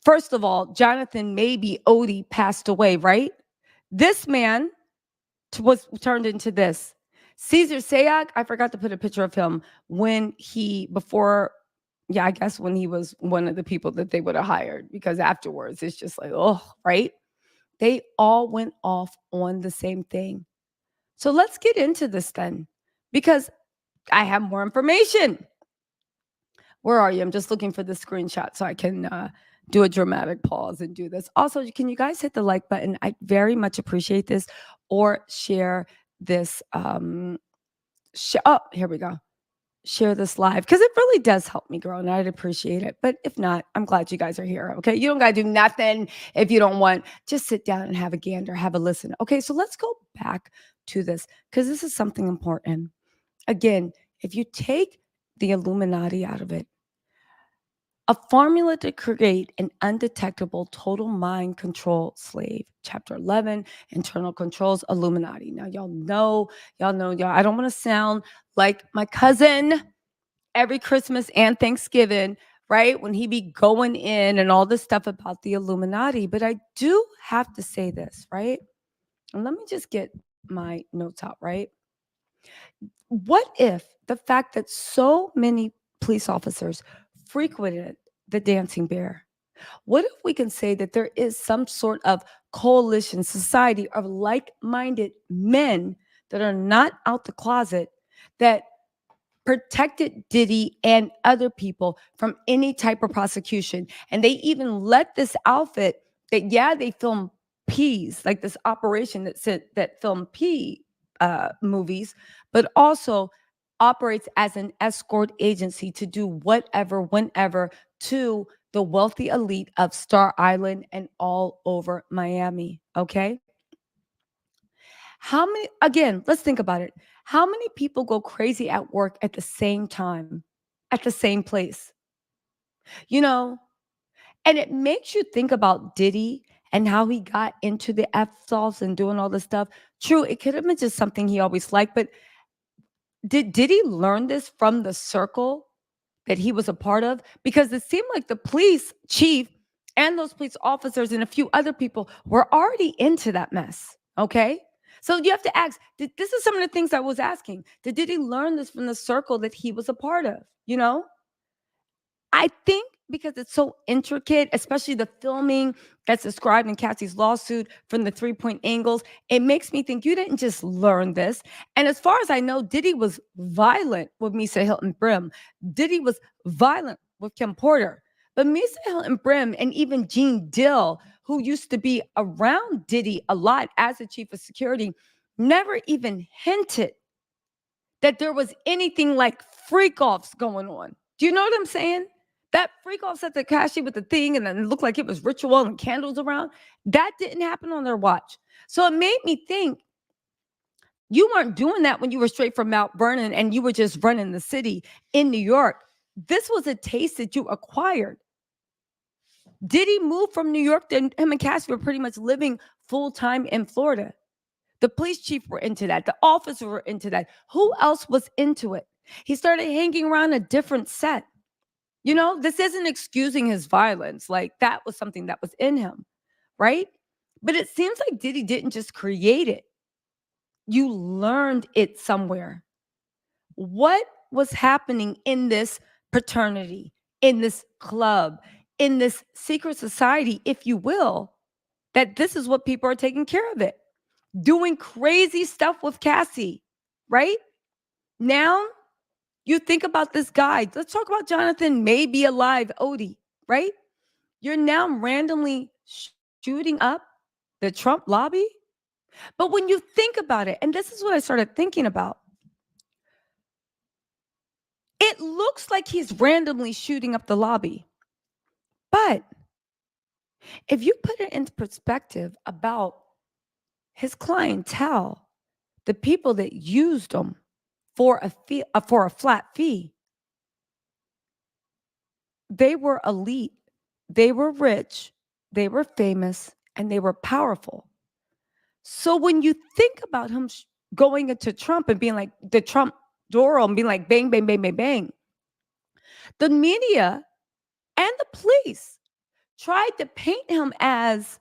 First of all, Jonathan maybe Oddi passed away, right? This man was turned into this. Caesar Sayak, I forgot to put a picture of him when I guess when he was one of the people that they would have hired, because afterwards it's just like, oh, right? They all went off on the same thing. So let's get into this then, because I have more information. Where are you? I'm just looking for the screenshot so I can do a dramatic pause and do this. Also, can you guys hit the like button? I very much appreciate this. Or share this. Here we go. Share this live because it really does help me grow and I'd appreciate it. But if not, I'm glad you guys are here. Okay. You don't got to do nothing if you don't want. Just sit down and have a gander, have a listen. Okay. So let's go back to this because this is something important. Again, if you take the Illuminati out of it, a formula to create an undetectable total mind control slave. Chapter 11, internal controls, Illuminati. Now, y'all, I don't want to sound like my cousin every Christmas and Thanksgiving, right? When he be going in and all this stuff about the Illuminati. But I do have to say this, right? And let me just get my notes out, right? What if the fact that so many police officers frequented the Dancing Bear? What if we can say that there is some sort of coalition, society of like minded men that are not out the closet that protected Diddy and other people from any type of prosecution? And they even let this outfit that, they film P's, like this operation that filmed P movies, but also operates as an escort agency to do whatever, whenever to the wealthy elite of Star Island and all over Miami. Okay. Again, let's think about it. How many people go crazy at work at the same time, at the same place? You know, and it makes you think about Diddy and how he got into the F-solves and doing all this stuff. True, it could have been just something he always liked, but did he learn this from the circle that he was a part of? Because it seemed like the police chief and those police officers and a few other people were already into that mess. Okay. So you have to ask, this is some of the things I was asking. Did he learn this from the circle that he was a part of? I think because it's so intricate, especially the filming that's described in Cassie's lawsuit from the 3-point angles, it makes me think you didn't just learn this. And as far as I know, Diddy was violent with Misa Hilton Brim. Diddy was violent with Kim Porter. But Misa Hilton Brim and even Gene Dill, who used to be around Diddy a lot as the chief of security, never even hinted that there was anything like freak offs going on. Do you know what I'm saying? That freak off set that Kashi with the thing and then it looked like it was ritual and candles around, that didn't happen on their watch. So it made me think you weren't doing that when you were straight from Mount Vernon and you were just running the city in New York. This was a taste that you acquired. Did he move from New York? Then him and Cassie were pretty much living full time in Florida. The police chief were into that. The officers were into that. Who else was into it? He started hanging around a different set. This isn't excusing his violence. Like that was something that was in him, right? But it seems like Diddy didn't just create it. You learned it somewhere. What was happening in this fraternity, in this club, in this secret society, if you will, that this is what people are taking care of it, doing crazy stuff with Cassie, right? Now, you think about this guy. Let's talk about Jonathan, maybe alive, Oddi, right? You're now randomly shooting up the Trump lobby. But when you think about it, and this is what I started thinking about, it looks like he's randomly shooting up the lobby. But if you put it into perspective about his clientele, the people that used him for a fee, for a flat fee, they were elite, they were rich, they were famous, and they were powerful. So when you think about him going into Trump and being like the Trump door and being like bang, bang, bang, bang, bang, the media and the police tried to paint him as,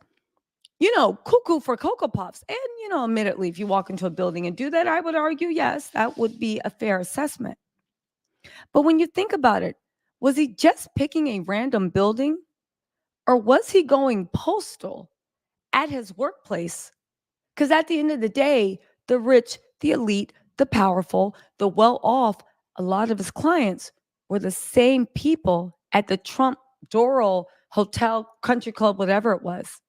cuckoo for Cocoa Puffs. And, admittedly, if you walk into a building and do that, I would argue, yes, that would be a fair assessment. But when you think about it, was he just picking a random building, or was he going postal at his workplace? Because at the end of the day, the rich, the elite, the powerful, the well off, a lot of his clients were the same people at the Trump Doral Hotel, Country Club, whatever it was.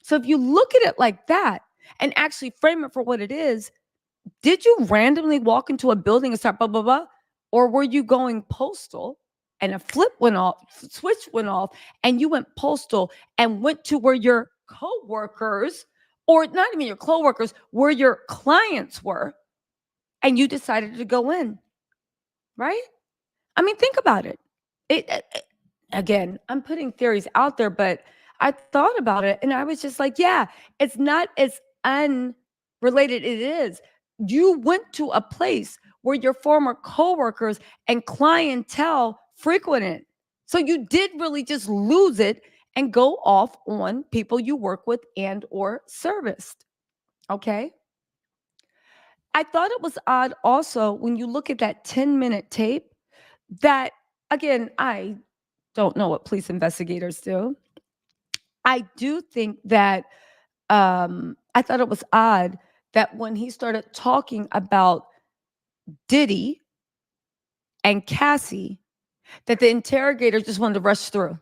So if you look at it like that and actually frame it for what it is, did you randomly walk into a building and start blah, blah, blah? Or were you going postal and a switch went off, and you went postal and went to where your coworkers, or not even your coworkers, where your clients were, and you decided to go in, right? I mean, think about it. Again, I'm putting theories out there, but I thought about it and I was just like, yeah, it's not as unrelated. It is. You went to a place where your former coworkers and clientele frequented. So you did really just lose it and go off on people you work with and or serviced. Okay. I thought it was odd also when you look at that 10-minute tape that, again, I don't know what police investigators do. I do think that I thought it was odd that when he started talking about Diddy and Cassie, that the interrogator just wanted to rush through.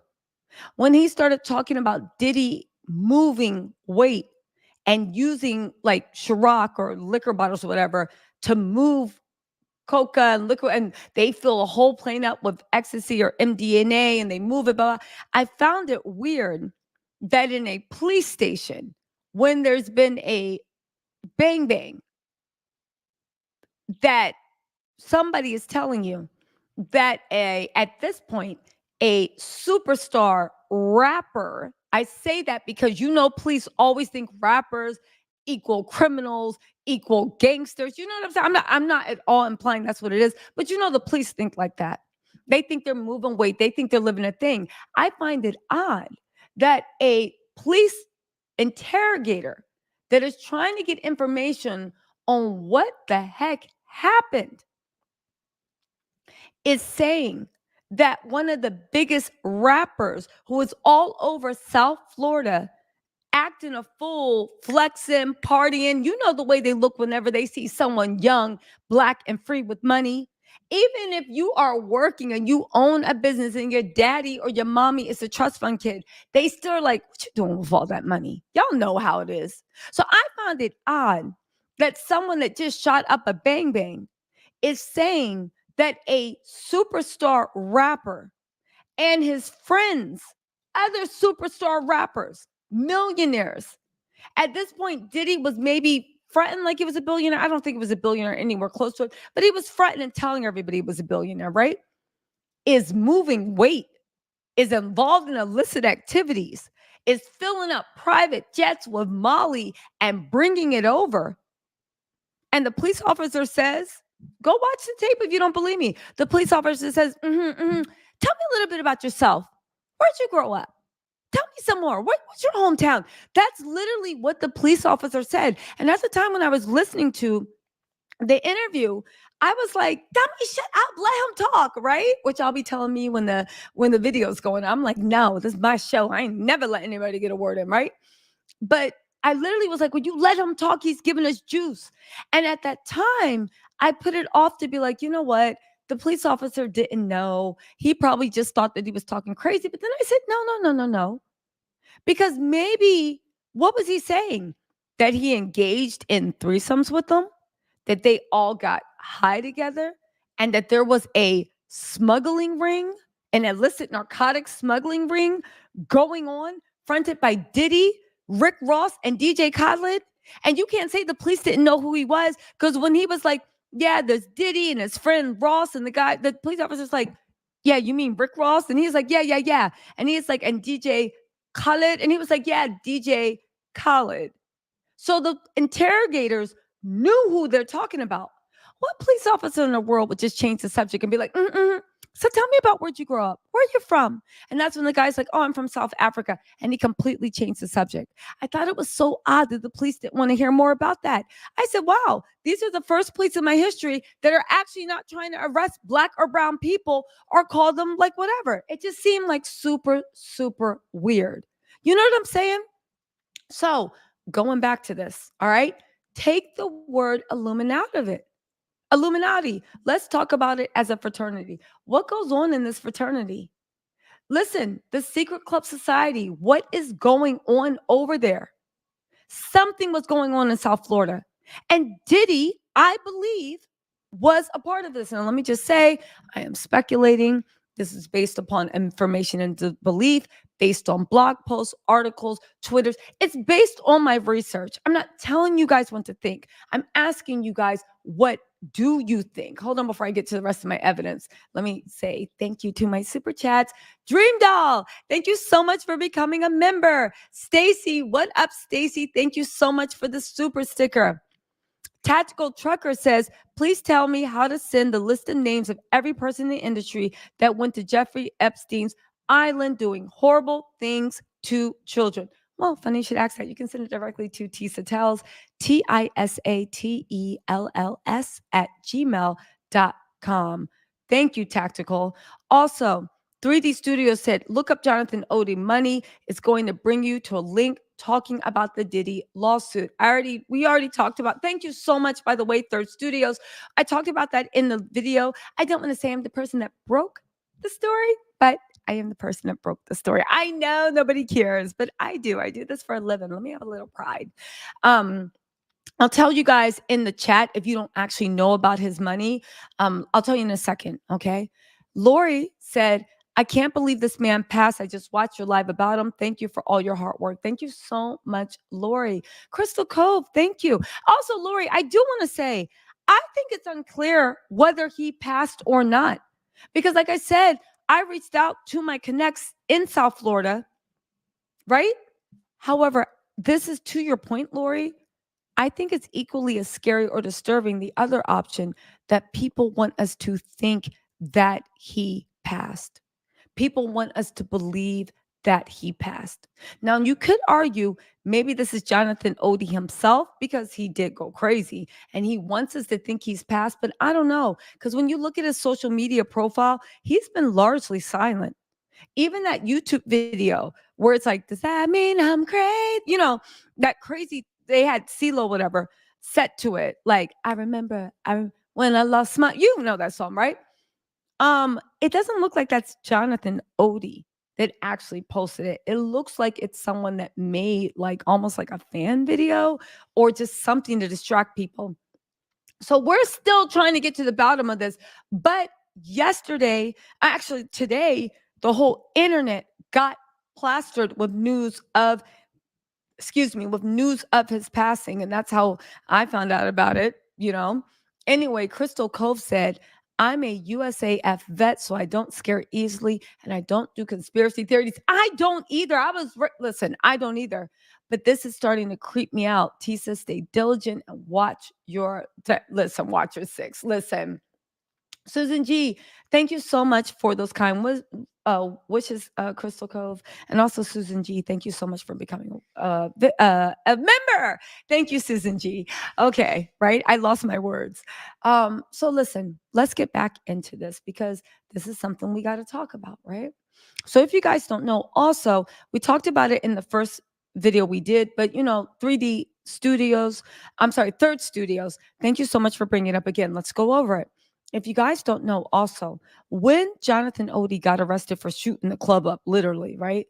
When he started talking about Diddy moving weight and using like Ciroc or liquor bottles or whatever to move coca and liquor, and they fill a whole plane up with ecstasy or MDMA and they move it, blah, blah. I found it weird that in a police station, when there's been a bang bang, that somebody is telling you that at this point, a superstar rapper, I say that because police always think rappers equal criminals, equal gangsters. You know what I'm saying? I'm not at all implying that's what it is, but the police think like that. They think they're moving weight. They think they're living a thing. I find it odd that a police interrogator that is trying to get information on what the heck happened is saying that one of the biggest rappers who is all over South Florida acting a fool, flexing, partying. You know the way they look whenever they see someone young, black, and free with money. Even if you are working and you own a business and your daddy or your mommy is a trust fund kid, they still are like, what you doing with all that money? Y'all know how it is. So I found it odd that someone that just shot up a bang bang is saying that a superstar rapper and his friends, other superstar rappers, millionaires. At this point, Diddy was maybe fronting like he was a billionaire. I don't think he was a billionaire anywhere close to it, but he was fronting and telling everybody he was a billionaire, right? Is moving weight, is involved in illicit activities, is filling up private jets with Molly and bringing it over. And the police officer says, go watch the tape if you don't believe me. The police officer says, tell me a little bit about yourself. Where'd you grow up? Tell me some more. What's your hometown? That's literally what the police officer said. And that's the time when I was listening to the interview, I was like, "Dummy, shut up, let him talk," right? Which I'll be telling me when the video's going. I'm like, "No, this is my show. I ain't never let anybody get a word in," right? But I literally was like, "Would you let him talk? He's giving us juice." And at that time, I put it off to be like, you know what? The police officer didn't know. He probably just thought that he was talking crazy. But then I said, no, no, no, no, no. Because maybe what was he saying? That he engaged in threesomes with them, that they all got high together, and that there was a smuggling ring, an illicit narcotics smuggling ring going on, fronted by Diddy, Rick Ross, and DJ Khaled. And you can't say the police didn't know who he was, because when he was like, yeah, there's Diddy and his friend Ross, and the police officer's like, yeah, you mean Rick Ross? And he's like, yeah, yeah, yeah. And he's like, and DJ Khaled? And he was like, yeah, DJ Khaled. So the interrogators knew who they're talking about. What police officer in the world would just change the subject and be like, mm-mm. So tell me about where'd you grow up? Where are you from? And that's when the guy's like, oh, I'm from South Africa. And he completely changed the subject. I thought it was so odd that the police didn't want to hear more about that. I said, wow, these are the first police in my history that are actually not trying to arrest black or brown people or call them like whatever. It just seemed like super, super weird. You know what I'm saying? So going back to this, all right, take the word Illuminati out of it. Illuminati. Let's talk about it as a fraternity. What goes on in this fraternity? Listen, the secret club society, what is going on over there? Something was going on in South Florida. And Diddy, I believe, was a part of this. And let me just say, I am speculating. This is based upon information and belief, based on blog posts, articles, Twitters. It's based on my research. I'm not telling you guys what to think. I'm asking you guys, what do you think? Hold on before I get to the rest of my evidence. Let me say thank you to my super chats. Dream Doll, thank you so much for becoming a member. Stacy, what up, Stacy? Thank you so much for the super sticker. Tactical Trucker says, please tell me how to send the list of names of every person in the industry that went to Jeffrey Epstein's island doing horrible things to children. Well, funny you should ask that. You can send it directly to Tisatells, TISATELLS at gmail.com. Thank you, Tactical. Also, 3D Studios said, look up Jonathan Oddi. Money is going to bring you to a link talking about the Diddy lawsuit. We already talked about. Thank you so much, by the way, Third Studios. I talked about that in the video. I don't want to say I'm the person that broke the story, but I am the person that broke the story. I know nobody cares, but I do. I do this for a living. Let me have a little pride. I'll tell you guys in the chat if you don't actually know about his money. I'll tell you in a second, okay? Lori said, I can't believe this man passed. I just watched your live about him. Thank you for all your hard work. Thank you so much, Lori. Crystal Cove, thank you. Also, Lori, I do want to say, I think it's unclear whether he passed or not. Because like I said, I reached out to my connects in South Florida, right? However, this is to your point, Lori. I think it's equally as scary or disturbing the other option that people want us to think that he passed. People want us to believe that he passed. Now, you could argue maybe this is Jonathan Oddi himself because he did go crazy and he wants us to think he's passed, but I don't know. Because when you look at his social media profile, he's been largely silent. Even that YouTube video where it's like, does that mean I'm crazy? You know, that crazy, they had CeeLo, whatever, set to it. Like, I remember when I lost my, you know that song, right? It doesn't look like that's Jonathan Oddi that actually posted it. It looks like it's someone that made like almost like a fan video or just something to distract people. So we're still trying to get to the bottom of this. But yesterday, actually today, the whole internet got plastered with news of, with news of his passing. And that's how I found out about it, you know. Anyway, Crystal Cove said, I'm a USAF vet, so I don't scare easily and I don't do conspiracy theories. I don't either. Listen, I don't either. But this is starting to creep me out. Tisa, stay diligent and watch your watch your six. Listen, Susan G, thank you so much for those kind wishes, Crystal Cove, and also Susan G. Thank you so much for becoming a member. Thank you, Susan G. Okay, right? I lost my words. So listen, let's get back into this because this is something we got to talk about, right? So if you guys don't know, also, we talked about it in the first video we did, but 3D Studios, I'm sorry, Third Studios. Thank you so much for bringing it up again. Let's go over it. If you guys don't know, also, when Jonathan Oddi got arrested for shooting the club up, literally, right?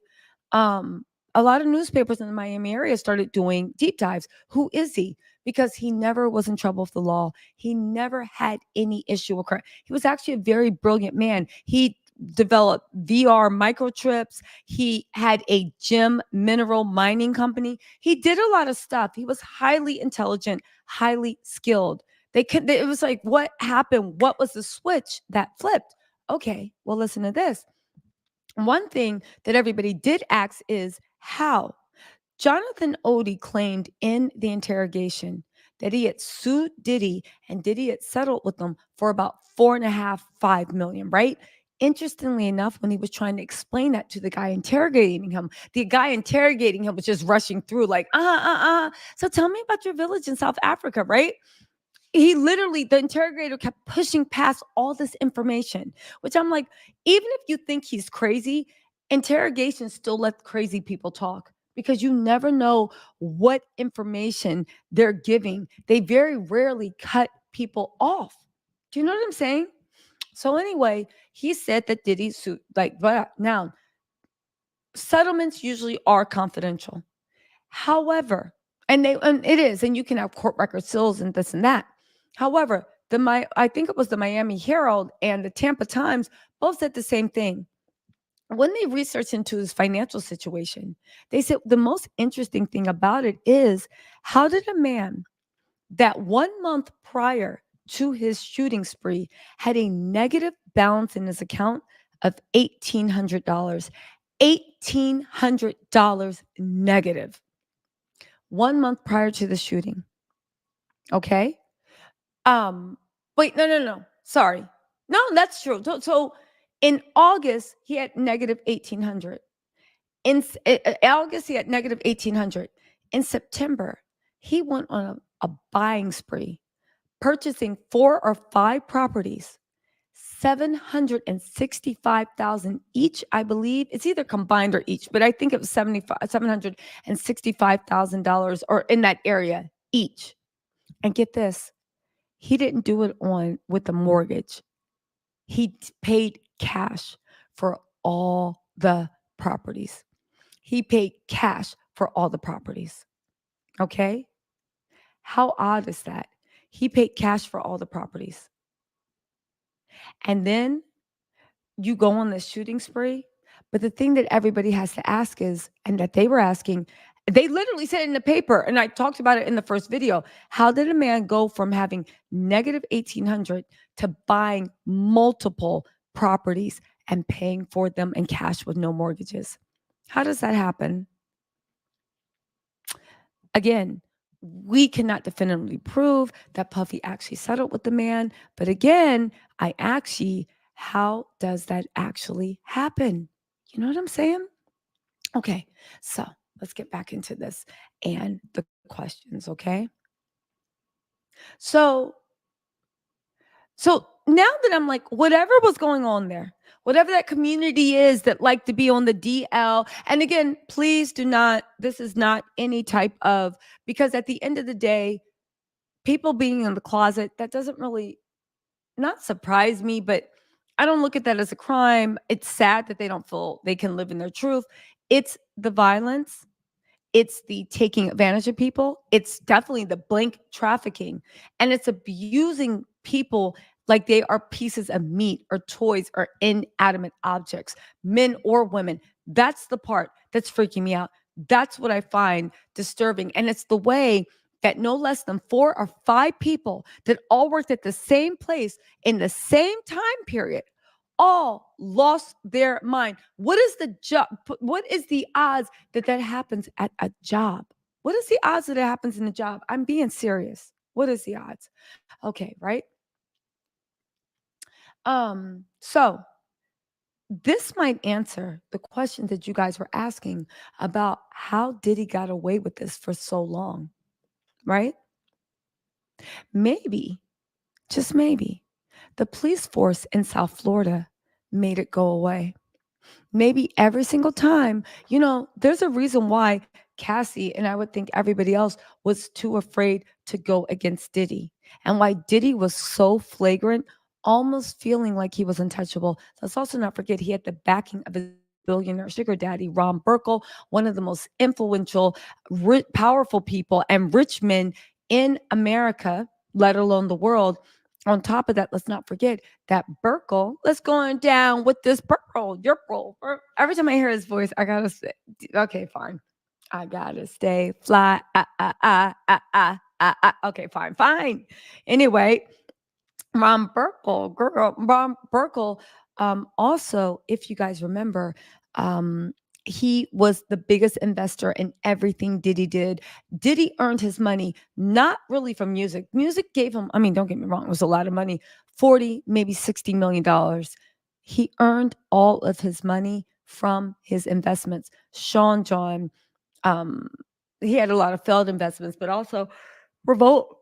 Um, a lot of newspapers in the Miami area started doing deep dives. Who is he? Because he never was in trouble with the law. He never had any issue with crime. He was actually a very brilliant man. He developed VR microchips. He had a gem mineral mining company. He did a lot of stuff. He was highly intelligent, highly skilled. It was like, what happened? What was the switch that flipped? Okay, well, listen to this. One thing that everybody did ask is how. Jonathan Oddi claimed in the interrogation that he had sued Diddy and Diddy had settled with them for about 4.5, 5 million, right? Interestingly enough, when he was trying to explain that to the guy interrogating him, the guy interrogating him was just rushing through, like, So tell me about your village in South Africa, right? The interrogator kept pushing past all this information, which I'm like, even if you think he's crazy, interrogation still let crazy people talk because you never know what information they're giving. They very rarely cut people off. Do you know what I'm saying? So anyway, he said that Diddy suit now settlements usually are confidential. However, and it is, and you can have court record seals and this and that. However, I think it was the Miami Herald and the Tampa Times both said the same thing. When they researched into his financial situation, they said the most interesting thing about it is how did a man that 1 month prior to his shooting spree had a negative balance in his account of $1,800, $1,800 negative 1 month prior to the shooting. Okay. Um, Wait, no. Sorry. No, that's true. So in August, he had negative 1,800. In August, he had negative 1,800. In September, he went on a buying spree, purchasing 4 or 5 properties, 765,000 each, I believe. It's either combined or each, but I think it was $765,000 or in that area each. And get this, he didn't do it on with a mortgage. He paid cash for all the properties. He paid cash for all the properties. Okay? How odd is that? He paid cash for all the properties. And then you go on this shooting spree. But the thing that everybody has to ask is, and that they were asking, they literally said it in the paper, and I talked about it in the first video. How did a man go from having negative 1,800 to buying multiple properties and paying for them in cash with no mortgages? How does that happen? Again, we cannot definitively prove that Puffy actually settled with the man. But again, I ask you, how does that actually happen? You know what I'm saying? Okay, so let's get back into this and the questions, okay? So, so now that I'm like, whatever was going on there, whatever that community is that like to be on the DL, and again, please do not, this is not any type of, because at the end of the day, people being in the closet, that doesn't really not surprise me, but I don't look at that as a crime. It's sad that they don't feel they can live in their truth. It's the violence, it's the taking advantage of people. It's definitely the blank trafficking. And it's abusing people like they are pieces of meat or toys or inanimate objects, men or women. That's the part that's freaking me out. That's what I find disturbing. And it's the way that no less than 4 or 5 people that all worked at the same place in the same time period all lost their mind. What is the job? What is the odds that that happens at a job? What is the odds that it happens in a job? I'm being serious. What is the odds? Okay, right? So This might answer the question that you guys were asking about how Diddy got away with this for so long, right? Maybe, just maybe, the police force in South Florida made it go away. Maybe every single time, there's a reason why Cassie and I would think everybody else was too afraid to go against Diddy, and why Diddy was so flagrant, almost feeling like he was untouchable. Let's also not forget he had the backing of his billionaire sugar daddy, Ron Burkle, one of the most influential, powerful people and rich men in America, let alone the world. On top of that, let's not forget that Burkle, let's going down with this Burkle, your Burkle. Every time I hear his voice, I gotta say, okay, fine. I gotta stay fly. Okay, fine, fine. Anyway, Ron Burkle, also, if you guys remember, um, he was the biggest investor in everything Diddy did. Diddy earned his money not really from music. Music gave him, I mean, don't get me wrong, it was a lot of money, 40, maybe $60 million. He earned all of his money from his investments. Sean John, um, he had a lot of failed investments, but also Revolt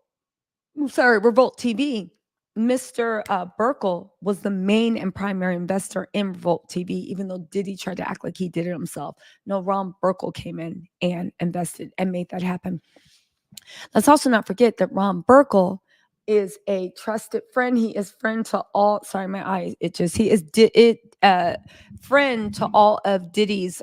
Revolt TV. Mr. Burkle was the main and primary investor in Revolt TV, even though Diddy tried to act like he did it himself. No, Ron Burkle came in and invested and made that happen. Let's also not forget that Ron Burkle is a trusted friend. He is friend to all. Sorry, my eye itches. He is friend to all of Diddy's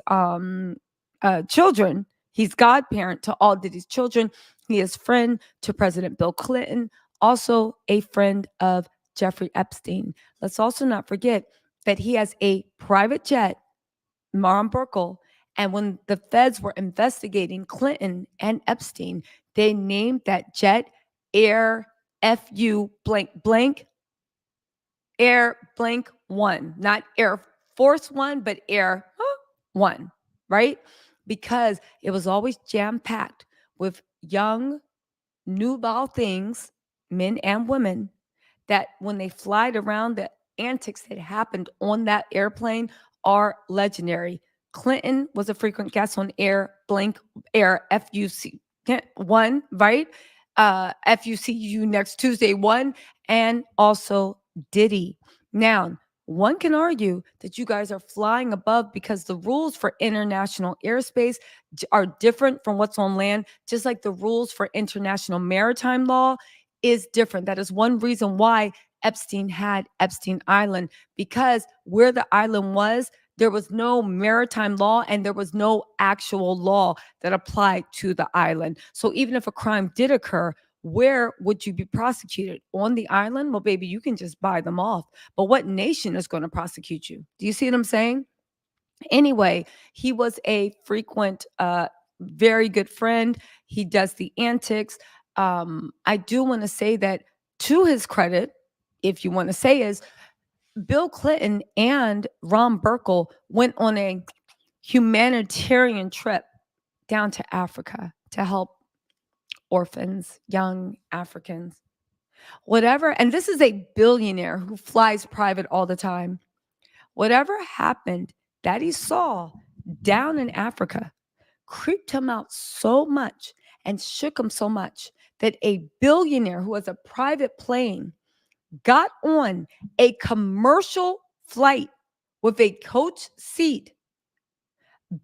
children. He's godparent to all Diddy's children. He is friend to President Bill Clinton. Also a friend of Jeffrey Epstein. Let's also not forget that he has a private jet, Ron Burkle. And when the feds were investigating Clinton and Epstein, they named that jet Air FU blank blank Air blank one, not Air Force One, but Air One, right? Because it was always jam packed with young, nubile things, men and women, that when they flied around, the antics that happened on that airplane are legendary. Clinton was a frequent guest on Air Blank Air FUC one, right? FUCU next Tuesday one, and also Diddy. Now, one can argue that you guys are flying above because the rules for international airspace are different from what's on land, just like the rules for international maritime law is different. That is one reason why Epstein had Epstein Island, because where the island was, there was no maritime law and there was no actual law that applied to the island. So even if a crime did occur, where would you be prosecuted? On the island? Well, baby, you can just buy them off. But what nation is going to prosecute you? Do you see what I'm saying? Anyway, he was a frequent, very good friend. He does the antics. I do want to say that, to his credit, if you want to say, is Bill Clinton and Ron Burkle went on a humanitarian trip down to Africa to help orphans, young Africans, whatever. And this is a billionaire who flies private all the time. Whatever happened that he saw down in Africa creeped him out so much and shook him so much that a billionaire who has a private plane got on a commercial flight with a coach seat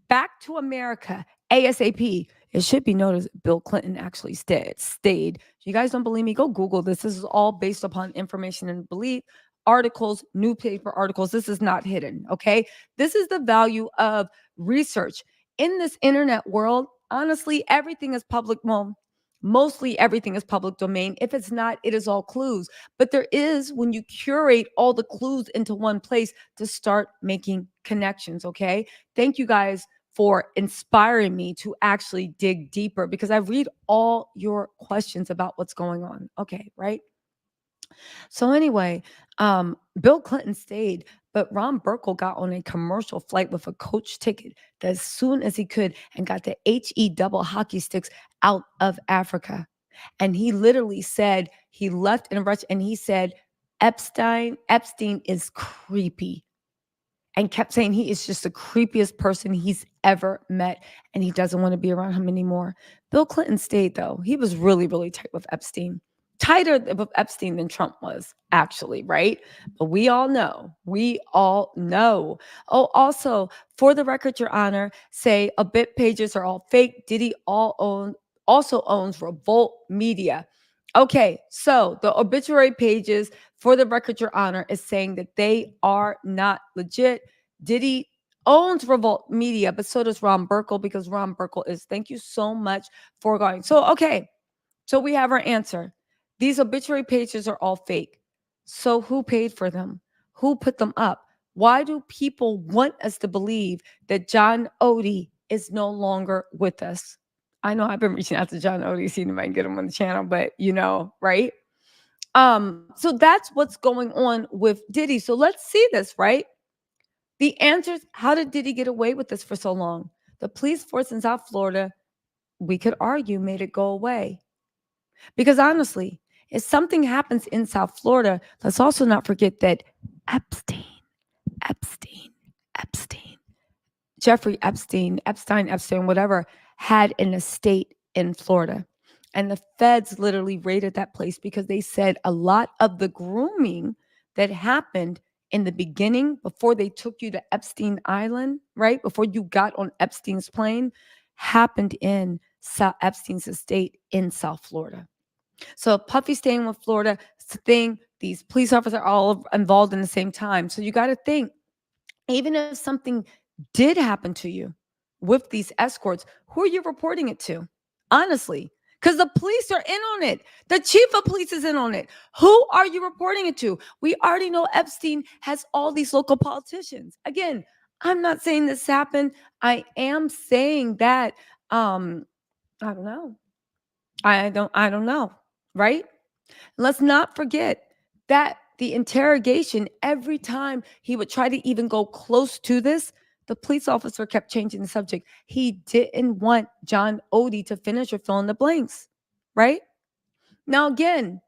back to America ASAP. It should be noticed Bill Clinton actually stayed. If you guys don't believe me, go Google this. This is all based upon information and belief, articles, newspaper articles. This is not hidden, okay? This is the value of research. In this internet world, honestly, everything is public. Well, mostly everything is public domain. If it's not, it is all clues. But there is, when you curate all the clues into one place, to start making connections, okay? Thank you guys for inspiring me to actually dig deeper, because I read all your questions about what's going on. Okay, right? So anyway, Bill Clinton stayed, but Ron Burkle got on a commercial flight with a coach ticket as soon as he could and got the HE double hockey sticks out of Africa. And he literally said he left in a rush, and he said Epstein is creepy. and kept saying he is just the creepiest person he's ever met and he doesn't want to be around him anymore. Bill Clinton stayed, though. He was really, really tight with Epstein. Tighter with Epstein than Trump was, actually, right? But we all know. We all know. Oh, also, for the record, Your Honor, say a bit pages are all fake. Diddy also owns Revolt Media. Okay, so the obituary pages, for the record, Your Honor, is saying that they are not legit. Diddy owns Revolt Media, but so does Ron Burkle, because Ron Burkle is, thank you so much for going. So, okay, so we have our answer. These obituary pages are all fake. So who paid for them? Who put them up? Why do people want us to believe that John Oddi is no longer with us? I know I've been reaching out to John Oddi, seeing if I can get him on the channel, but right? So that's what's going on with Diddy. So let's see this, right? The answers, how did Diddy get away with this for so long? The police force in South Florida, we could argue, made it go away. Because honestly, if something happens in South Florida, let's also not forget that Epstein, Epstein, Epstein, Epstein, whatever, had an estate in Florida. And the feds literally raided that place because they said a lot of the grooming that happened in the beginning, before they took you to Epstein Island, right? Before you got on Epstein's plane, happened in Epstein's estate in South Florida. So Puffy staying with Florida, it's the thing. These police officers are all involved in the same time. So you got to think, even if something did happen to you with these escorts, who are you reporting it to? Honestly, because the police are in on it. The chief of police is in on it. Who are you reporting it to? We already know Epstein has all these local politicians. Again, I'm not saying this happened. I am saying that I don't know. I don't know, right? Let's not forget that the interrogation, every time he would try to even go close to this, the police officer kept changing the subject. He didn't want John Oddi to finish or fill in the blanks, right? Now, again,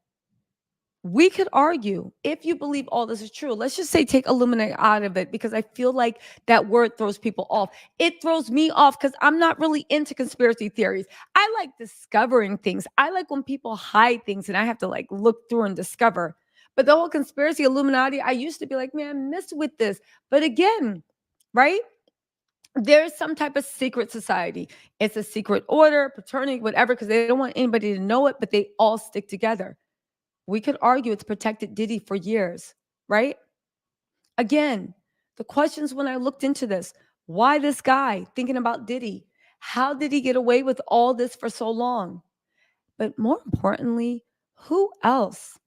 we could argue, if you believe all this is true, let's just say take Illuminati out of it, because I feel like that word throws people off. It throws me off because I'm not really into conspiracy theories. I like discovering things. I like when people hide things and I have to like look through and discover. But the whole conspiracy Illuminati, I used to be like, man, I miss with this. But again, right? There's some type of secret society. It's a secret order, fraternity, whatever, because they don't want anybody to know it, but they all stick together. We could argue it's protected Diddy for years, right? Again, the questions when I looked into this, why this guy thinking about Diddy? How did he get away with all this for so long? But more importantly, who else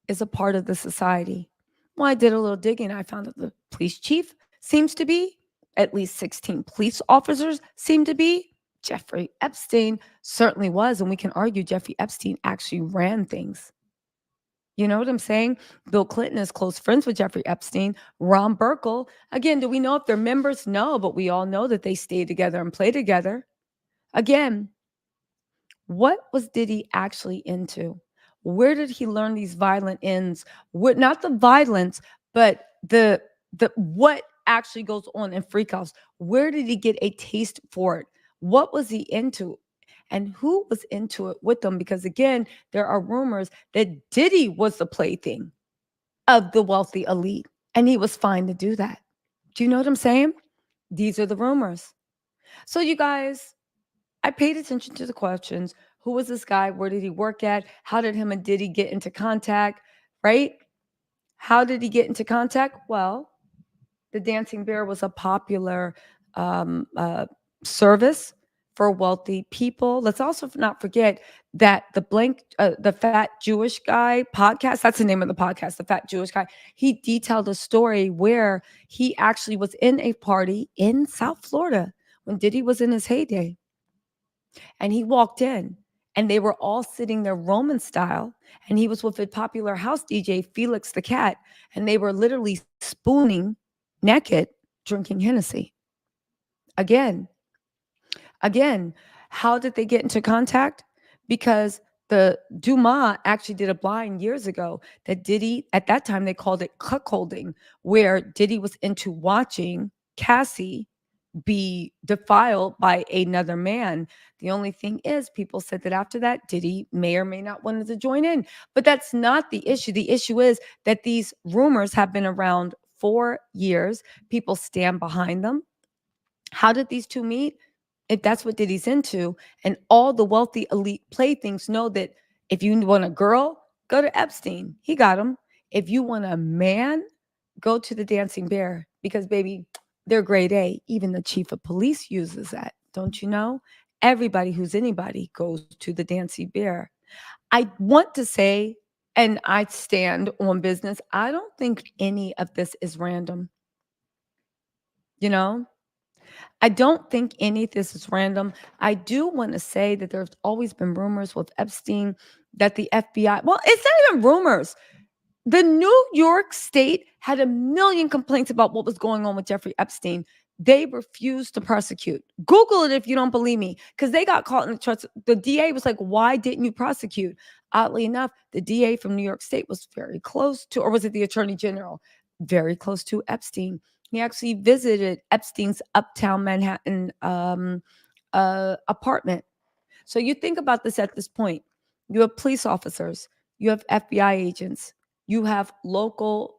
is a part of the society? Well, I did a little digging. I found that the police chief seems to be, at least 16 police officers seem to be. Jeffrey Epstein certainly was. And we can argue Jeffrey Epstein actually ran things. You know what I'm saying? Bill Clinton is close friends with Jeffrey Epstein. Ron Burkle, again, do we know if they're members? No, but we all know that they stay together and play together. Again, what was Diddy actually into? Where did he learn these violent ends? What, not the violence, but the what actually goes on in freakouts? Where did he get a taste for it? What was he into? And who was into it with them? Because again, there are rumors that Diddy was the plaything of the wealthy elite, and he was fine to do that. Do you know what I'm saying? These are the rumors. So, you guys, I paid attention to the questions. Who was this guy? Where did he work at? How did him and Diddy get into contact? Right? How did he get into contact? Well, the Dancing Bear was a popular um, uh, service for wealthy people. Let's also not forget that the Fat Jewish Guy podcast, that's the name of the podcast, the Fat Jewish Guy, he detailed a story where he actually was in a party in South Florida when Diddy was in his heyday. And he walked in and they were all sitting there Roman style. And he was with a popular house DJ, Felix the Cat. And they were literally spooning naked, drinking Hennessy. Again, how did they get into contact? Because The Dumas actually did a blind years ago that Diddy, at that time, they called it cuckolding, where Diddy was into watching Cassie be defiled by another man. The only thing is, people said that after that, Diddy may or may not wanted to join in. But that's not the issue. The issue is that these rumors have been around for years. People stand behind them. How did these two meet? If that's what Diddy's into, and all the wealthy elite playthings know that if you want a girl, go to Epstein. He got him. If you want a man, go to the Dancing Bear because, baby, they're grade A. Even the chief of police uses that. Don't you know? Everybody who's anybody goes to the Dancing Bear. I want to say, and I stand on business, I don't think any of this is random. You know, I don't think any of this is random. I do want to say that there's always been rumors with Epstein that the FBI, well, it's not even rumors. The New York State had a million complaints about what was going on with Jeffrey Epstein. They refused to prosecute. Google it if you don't believe me, because they got caught in the trust. The DA was like, why didn't you prosecute? Oddly enough, the DA from New York State was very close to, or was it the Attorney General? Very close to Epstein. He actually visited Epstein's uptown Manhattan apartment. So you think about this at this point. You have police officers, you have FBI agents, you have local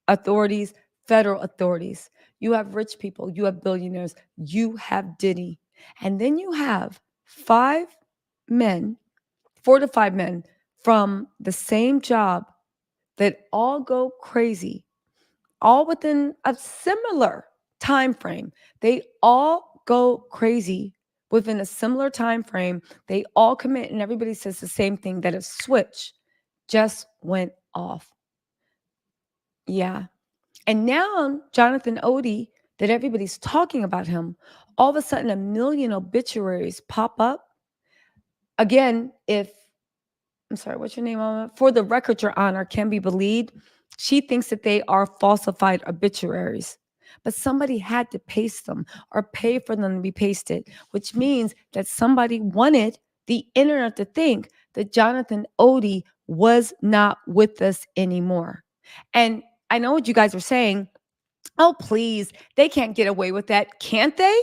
authorities, federal authorities, you have rich people, you have billionaires, you have Diddy. And then you have 5 men, 4 to 5 men from the same job that all go crazy, all within a similar time frame. They all go crazy within a similar time frame. They all commit, and everybody says the same thing, that a switch just went off. Yeah. And now Jonathan Oddi, that everybody's talking about him, all of a sudden a million obituaries pop up. Again, if I'm sorry, what's your name, Mama? For the record, Your Honor, can be believed. She thinks that they are falsified obituaries, but somebody had to paste them or pay for them to be pasted, which means that somebody wanted the internet to think that Jonathan Oddi was not with us anymore. And I know what you guys are saying. Oh, please, they can't get away with that, can't they?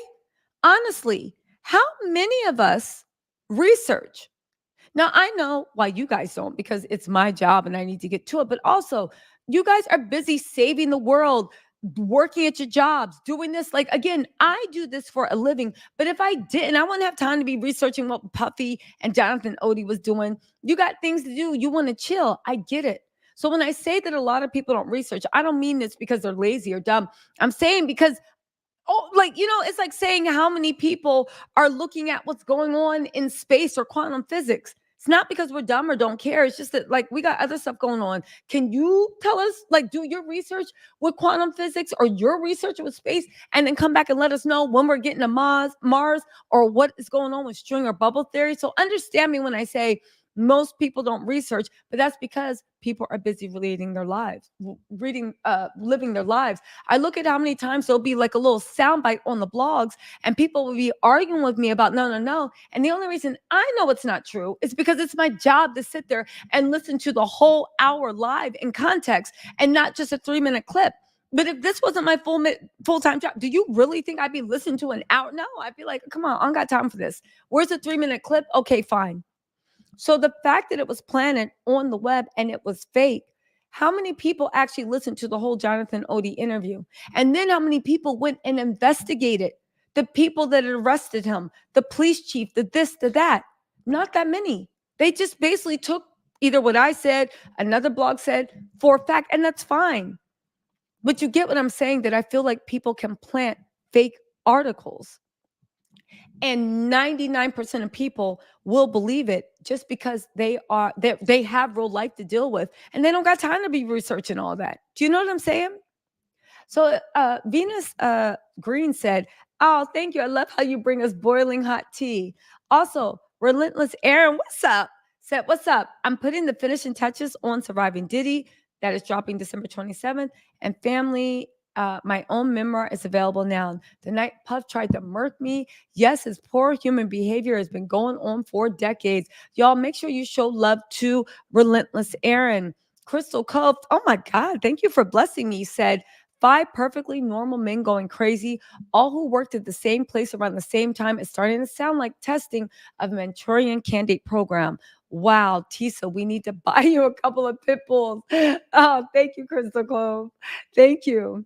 Honestly, how many of us research? Now, I know why you guys don't, because it's my job and I need to get to it. But also, you guys are busy saving the world, working at your jobs, doing this. Like, again, I do this for a living. But if I didn't, I wouldn't have time to be researching what Puffy and Jonathan Oddi was doing. You got things to do. You want to chill. I get it. So when I say that a lot of people don't research, I don't mean this because they're lazy or dumb. I'm saying because, oh, like, it's like saying how many people are looking at what's going on in space or quantum physics. It's not because we're dumb or don't care. It's just that, like, we got other stuff going on. Can you tell us, like, do your research with quantum physics or your research with space, and then come back and let us know when we're getting to Mars, or what is going on with string or bubble theory? So understand me when I say most people don't research, but that's because people are busy living their lives. I look at how many times there'll be like a little soundbite on the blogs, and people will be arguing with me about no, no, no. And the only reason I know it's not true is because it's my job to sit there and listen to the whole hour live in context and not just a 3-minute clip. But if this wasn't my full-time job, do you really think I'd be listening to an hour? No, I'd be like, come on, I don't got time for this. Where's the 3-minute clip? Okay, fine. So the fact that it was planted on the web and it was fake, how many people actually listened to the whole Jonathan Oddi interview? And then how many people went and investigated the people that had arrested him, the police chief, the this, the that? Not that many. They just basically took either what I said, another blog said, for a fact, and that's fine. But you get what I'm saying, that I feel like people can plant fake articles, and 99% of people will believe it just because they have real life to deal with, and they don't got time to be researching all that. Do you know what I'm saying? So Venus Green said, oh, thank you, I love how you bring us boiling hot tea. Also, Relentless Aaron, what's up, said, what's up, I'm putting the finishing touches on Surviving Diddy, that is dropping December 27th, and family My own memoir is available now. The night Puff tried to murk me. Yes, his poor human behavior has been going on for decades. Y'all, make sure you show love to Relentless Aaron. Crystal Cove, oh my God, thank you for blessing me, said, five perfectly normal men going crazy, all who worked at the same place around the same time. It's starting to sound like testing of Manchurian Candidate program. Wow, Tisa, we need to buy you a couple of pit bulls. Oh, thank you, Crystal Cove. Thank you.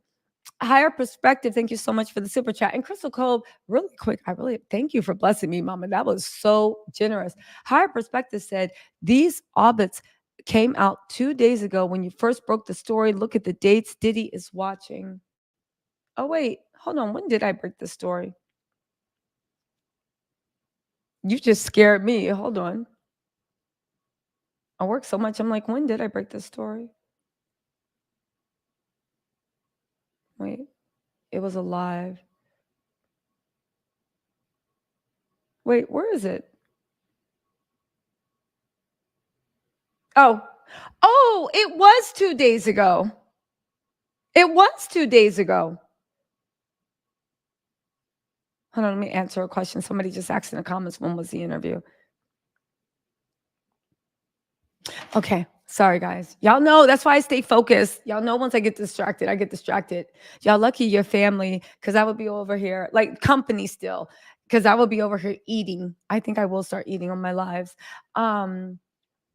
Higher perspective. Thank you so much for the super chat. And Crystal Cove, really quick, I really thank you for blessing me, Mama. That was so generous. Higher perspective said these obits came out 2 days ago when you first broke the story. Look at the dates. Diddy is watching. Oh, wait, hold on. When did I break the story? You just scared me. Hold on. I work so much. I'm like, when did I break the story? Wait, it was alive. Wait, where is it? Oh, oh, it was 2 days ago. It was 2 days ago. Hold on, let me answer a question. Somebody just asked in the comments, when was the interview? Okay, sorry guys. Y'all know that's why I stay focused. Y'all know once I get distracted, I get distracted. Y'all lucky your family, because I would be over here, like company still, because I would be over here eating. I think I will start eating on my lives.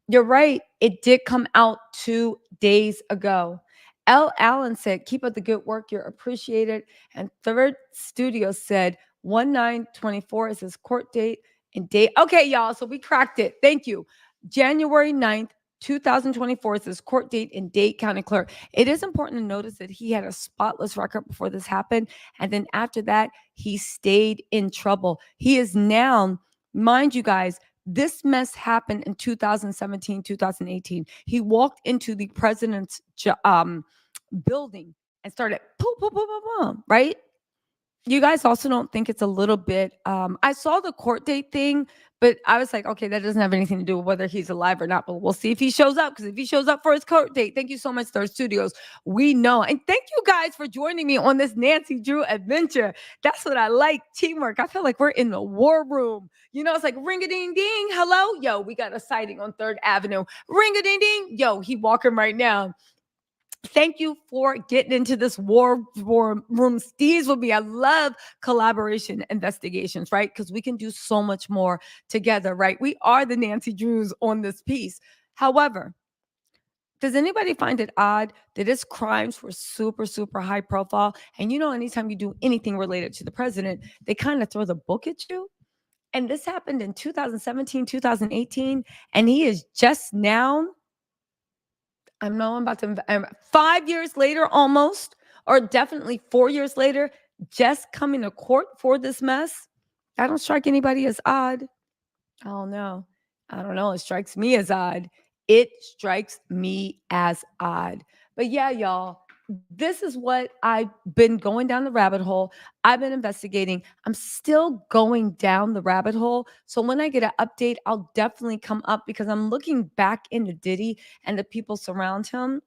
You're right. It did come out 2 days ago. L. Allen said, keep up the good work. You're appreciated. And Third Studio said, 1/9/24 is his court date and date. Okay, y'all. So we cracked it. Thank you. January 9th, 2024 is his court date and date, County Clerk. It is important to notice that he had a spotless record before this happened. And then after that, he stayed in trouble. He is now, mind you guys, this mess happened in 2017, 2018. He walked into the president's building and started boom, boom, boom, boom, boom, right? You guys also don't think it's a little bit I saw the court date thing, but I was like, okay, that doesn't have anything to do with whether he's alive or not, but we'll see if he shows up, because if he shows up for his court date, thank you so much, Third Studios. We know. And thank you guys for joining me on this Nancy Drew adventure. That's what I like, teamwork. I feel like we're in the war room. You know, it's like ring-a-ding-ding, hello? Yo, we got a sighting on 3rd Avenue. Ring-a-ding-ding, yo, he walking right now. Thank you for getting into this war room steez with me. I love collaboration investigations, right? Because we can do so much more together, right? We are the Nancy Drews on this piece. However, does anybody find it odd that his crimes were super, super high profile? And you know, anytime you do anything related to the president, they kind of throw the book at you. And this happened in 2017, 2018. And he is just now, I'm about to 5 years later, almost, or definitely 4 years later, just coming to court for this mess. I don't strike anybody as odd. I don't know. I don't know. It strikes me as odd. It strikes me as odd. But yeah, y'all, this is what I've been going down the rabbit hole. I've been investigating. I'm still going down the rabbit hole. So when I get an update, I'll definitely come up, because I'm looking back into Diddy and the people surround him.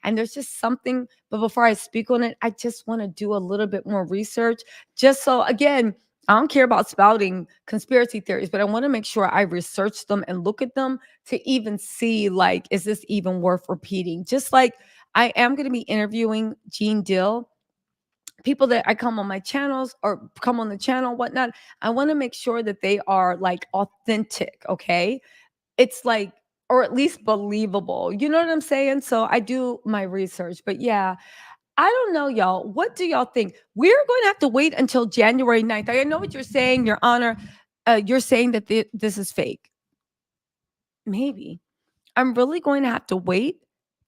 And there's just something, but before I speak on it, I just want to do a little bit more research. Just so, again, I don't care about spouting conspiracy theories, but I want to make sure I research them and look at them to even see, like, is this even worth repeating? Just like I am going to be interviewing Gene Dill, people that I come on my channels or come on the channel, whatnot. I want to make sure that they are like authentic. Okay. It's like, or at least believable. You know what I'm saying? So I do my research, but yeah, I don't know, y'all. What do y'all think? We're going to have to wait until January 9th. I know what you're saying, Your Honor. You're saying that this is fake. Maybe. I'm really going to have to wait,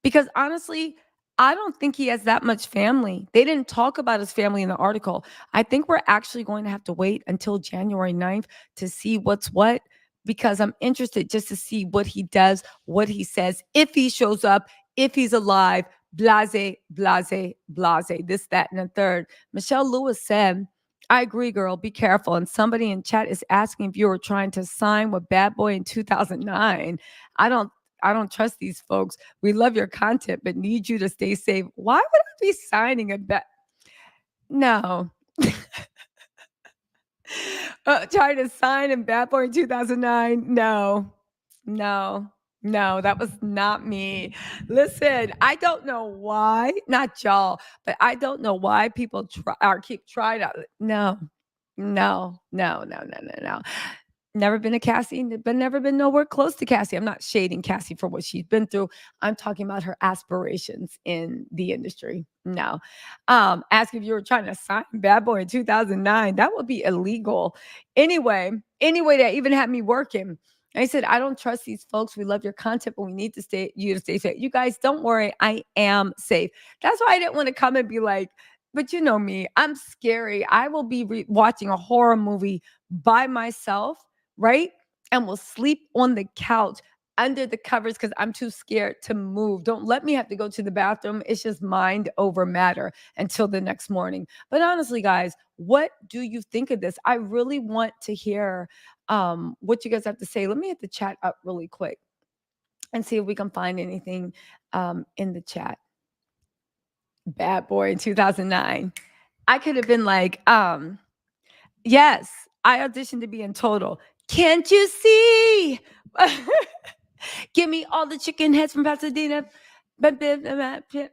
because honestly, I don't think he has that much family. They didn't talk about his family in the article. I think we're actually going to have to wait until January 9th to see what's what, because I'm interested just to see what he does, what he says, if he shows up, if he's alive, blase, blase, blase, this, that, and the third. Michelle Lewis said, I agree, girl. Be careful. And somebody in chat is asking if you were trying to sign with Bad Boy in 2009. I don't. I don't trust these folks. We love your content, but need you to stay safe. Why would I be signing a bet? No. Trying to sign in Bad Boy in 2009? No. No. No, that was not me. Listen, I don't know why, not y'all, but I don't know why people try or keep trying to. No, no, no, no, no, no, no. Never been a Cassie, but never been nowhere close to Cassie. I'm not shading Cassie for what she's been through. I'm talking about her aspirations in the industry. No. Ask if you were trying to sign Bad Boy in 2009. That would be illegal. Anyway, that even had me working. I said, I don't trust these folks. We love your content, but we need to stay you to stay safe. You guys, don't worry. I am safe. That's why I didn't want to come and be like, but you know me, I'm scary. I will be watching a horror movie by myself, right? And will sleep on the couch under the covers because I'm too scared to move. Don't let me have to go to the bathroom. It's just mind over matter until the next morning. But honestly, guys, what do you think of this? I really want to hear what you guys have to say. Let me hit the chat up really quick and see if we can find anything in the chat. Bad Boy in 2009. I could have been like, yes, I auditioned to be in Total. Can't you see? Give me all the chicken heads from Pasadena.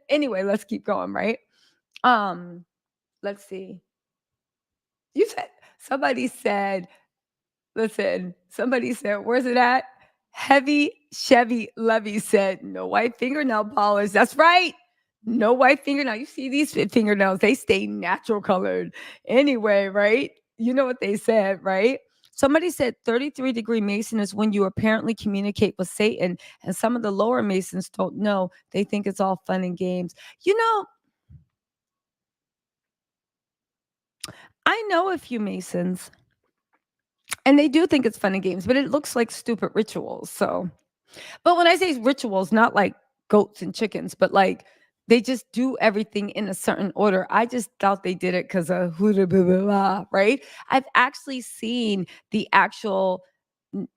Anyway, let's keep going, right? Let's see. You said somebody said, listen, somebody said, where's it at? Heavy Chevy Levy said, no white fingernail polish. That's right. No white fingernail. You see these fingernails, they stay natural colored anyway, right? You know what they said, right? Somebody said 33-degree Mason is when you apparently communicate with Satan, and some of the lower Masons don't know. They think it's all fun and games. You know, I know a few Masons, and they do think it's fun and games, but it looks like stupid rituals. So, but when I say rituals, not like goats and chickens, but like they just do everything in a certain order. I just thought they did it because of who blah, blah, blah, right? I've actually seen the actual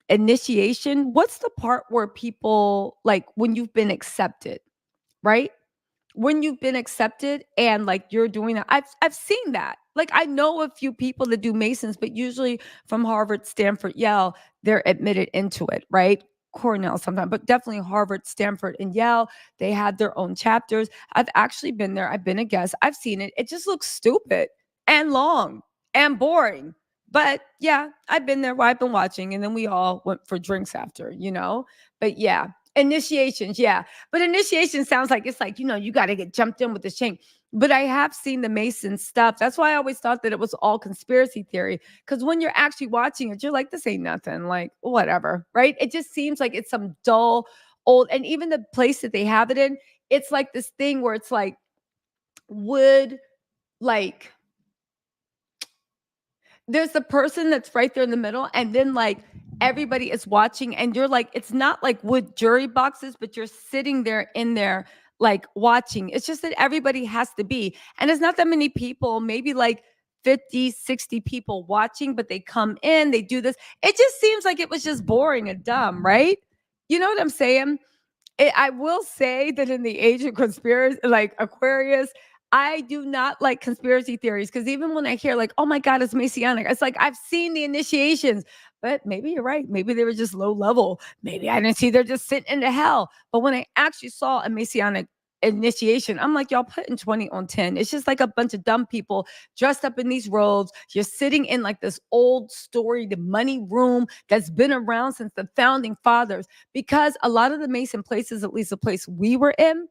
initiation. What's the part where people like when you've been accepted, right? When you've been accepted and like you're doing that. I've seen that. Like I know a few people that do Masons, but usually from Harvard, Stanford, Yale, they're admitted into it, right? Cornell sometimes, but definitely Harvard, Stanford, and Yale, they had their own chapters. I've actually been there. I've been a guest. I've seen it. It just looks stupid and long and boring. But yeah, I've been there. I've been watching, and then we all went for drinks after, you know. But yeah, initiations, yeah. But initiation sounds like it's like, you know, you got to get jumped in with the chain. But I have seen the Mason stuff. That's why I always thought that it was all conspiracy theory. Because when you're actually watching it, you're like, this ain't nothing. Like, whatever, right? It just seems like it's some dull, old, and even the place that they have it in, it's like this thing where it's like wood, like there's the person that's right there in the middle, and then like everybody is watching, and you're like, it's not like wood jury boxes, but you're sitting there in there like watching. It's just that everybody has to be, and it's not that many people, maybe like 50, 60 people watching, but they come in, they do this. It just seems like it was just boring and dumb, right? You know what I'm saying? I will say that in the age of conspiracy, like Aquarius, I do not like conspiracy theories because even when I hear like, oh my God, it's Messianic, it's like I've seen the initiations, but maybe you're right. Maybe they were just low level. Maybe I didn't see they're just sitting into hell. But when I actually saw a Messianic initiation, I'm like, y'all putting 20 on 10. It's just like a bunch of dumb people dressed up in these robes. You're sitting in like this old story, the money room that's been around since the founding fathers because a lot of the Mason places, at least the place we were in,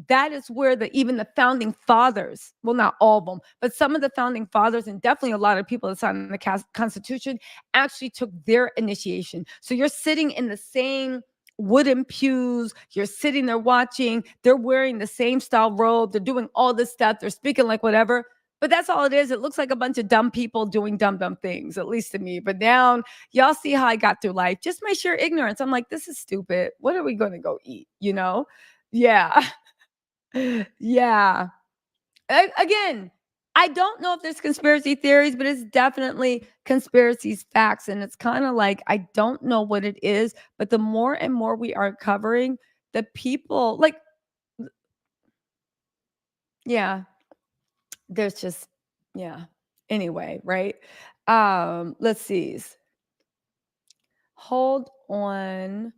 that is where even the founding fathers, well, not all of them, but some of the founding fathers and definitely a lot of people that signed the Constitution actually took their initiation. So you're sitting in the same wooden pews, you're sitting there watching, they're wearing the same style robe, they're doing all this stuff, they're speaking like whatever. But that's all it is. It looks like a bunch of dumb people doing dumb things, at least to me. But now y'all see how I got through life. Just my sheer ignorance. I'm like, this is stupid. What are we going to go eat? You know? Yeah. Yeah. Again, I don't know if there's conspiracy theories, but it's definitely conspiracies facts. And it's kind of like, I don't know what it is, but the more and more we are covering, the people, like, yeah, there's just, yeah. Anyway, right? Let's see. Hold on.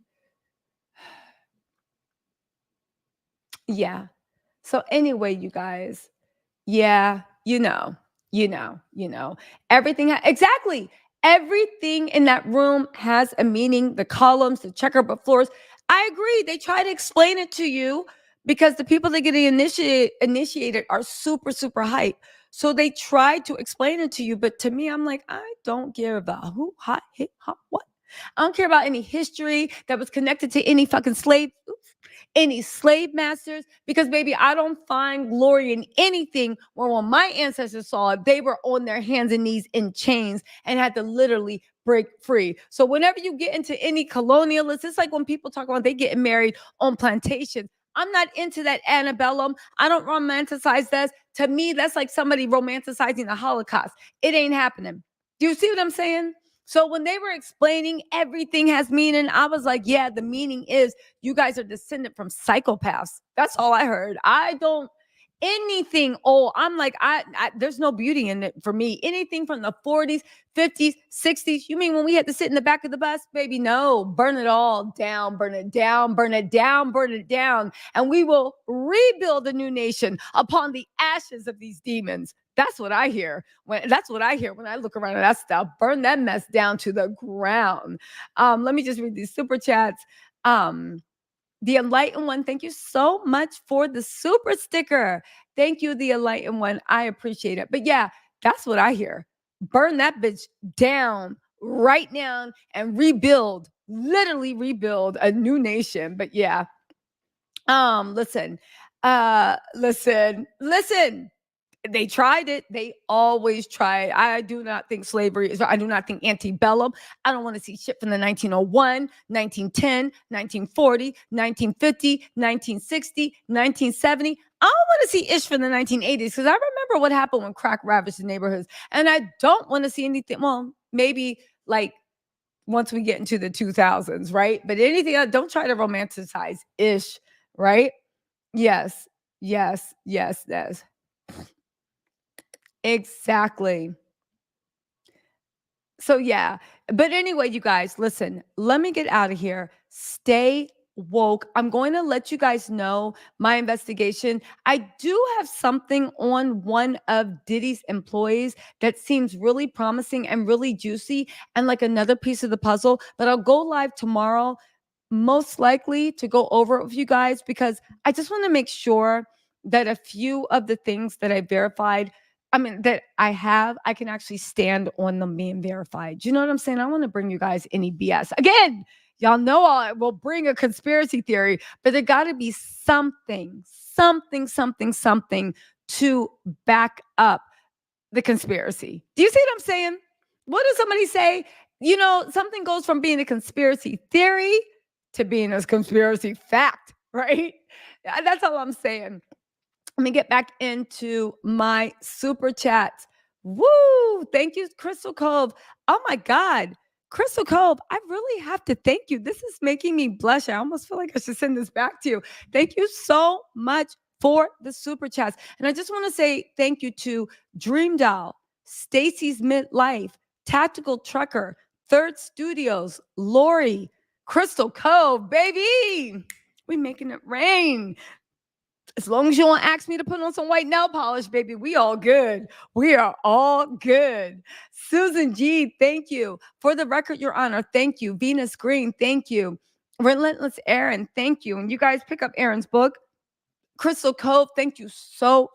Yeah. So anyway, you guys, yeah, everything, exactly. Everything in that room has a meaning. The columns, the checkerboard floors. I agree. They try to explain it to you because the people that get initiated are super, super hype. So they try to explain it to you. But to me, I'm like, I don't care about who, hot, hit, hot, what. I don't care about any history that was connected to any fucking slave. Oops, any slave masters, because baby, I don't find glory in anything where when my ancestors saw it, they were on their hands and knees in chains and had to literally break free. So whenever you get into any colonialists, it's like when people talk about they getting married on plantations. I'm not into that antebellum. I don't romanticize that. To me, that's like somebody romanticizing the Holocaust. It ain't happening. Do you see what I'm saying? So when they were explaining everything has meaning, I was like, yeah, the meaning is you guys are descended from psychopaths. That's all I heard. I don't anything. Oh, I'm like, there's no beauty in it for me. Anything from the 40s, 50s, 60s. You mean when we had to sit in the back of the bus? Baby, no, burn it all down, burn it down, burn it down, burn it down. And we will rebuild a new nation upon the ashes of these demons. That's what I hear. That's what I hear when I look around at that stuff. Burn that mess down to the ground. Let me just read these super chats. The Enlightened One, thank you so much for the super sticker. Thank you, the Enlightened One. I appreciate it. But yeah, that's what I hear. Burn that bitch down right now and rebuild, literally rebuild a new nation. But yeah, listen, listen. They tried it. They always try. I do not think slavery is, I do not think antebellum. I don't want to see shit from the 1901, 1910, 1940, 1950, 1960, 1970. I don't want to see ish from the 1980s because I remember what happened when crack ravaged the neighborhoods. And I don't want to see anything, well, maybe like once we get into the 2000s, right? But anything else, don't try to romanticize ish, right? Yes, yes. Exactly. So yeah. But anyway, you guys, listen, let me get out of here. Stay woke. I'm going to let you guys know my investigation. I do have something on one of Diddy's employees that seems really promising and really juicy and like another piece of the puzzle, but I'll go live tomorrow most likely to go over it with you guys because I just want to make sure that a few of the things that I verified, I mean, that I have, I can actually stand on them being verified. Do you know what I'm saying? I want to bring you guys any BS. Again, y'all know I will bring a conspiracy theory, but there got to be something to back up the conspiracy. Do you see what I'm saying? What does somebody say? You know, something goes from being a conspiracy theory to being a conspiracy fact, right? That's all I'm saying. Let me get back into my super chats. Woo! Thank you, Crystal Cove. Oh my God. Crystal Cove, I really have to thank you. This is making me blush. I almost feel like I should send this back to you. Thank you so much for the super chats. And I just want to say thank you to Dream Doll, Stacy's Midlife, Tactical Trucker, Third Studios, Lori, Crystal Cove, baby. We making it rain. As long as you don't ask me to put on some white nail polish, baby, we all good. We are all good. Susan G, thank you. For the record, Your Honor, thank you. Venus Green, thank you. Relentless Aaron, thank you. And you guys pick up Aaron's book. Crystal Cove, thank you so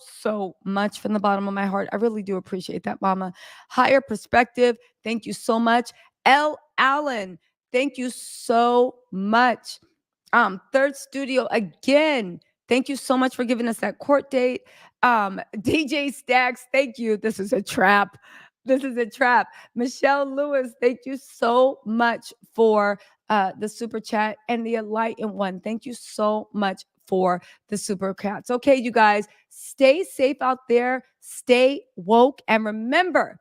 much from the bottom of my heart. I really do appreciate that, Mama. Higher Perspective, thank you so much. L. Allen, thank you so much. Third Studio, again, thank you so much for giving us that court date. DJ Stacks, thank you. This is a trap. This is a trap. Michelle Lewis, thank you so much for the super chat. And the Enlightened One, thank you so much for the super cats. Okay, you guys, stay safe out there, stay woke, and remember,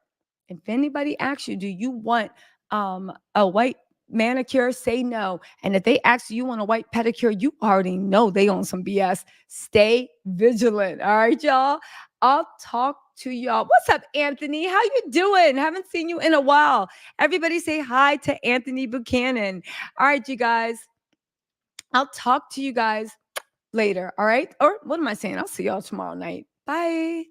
if anybody asks you, do you want a white manicure, say no. And if they ask you want a white pedicure, you already know they on some BS. Stay vigilant. All right, y'all. I'll talk to y'all. What's up, Anthony? How you doing? Haven't seen you in a while. Everybody say hi to Anthony Buchanan. All right, you guys. I'll talk to you guys later. All right. Or what am I saying? I'll see y'all tomorrow night. Bye.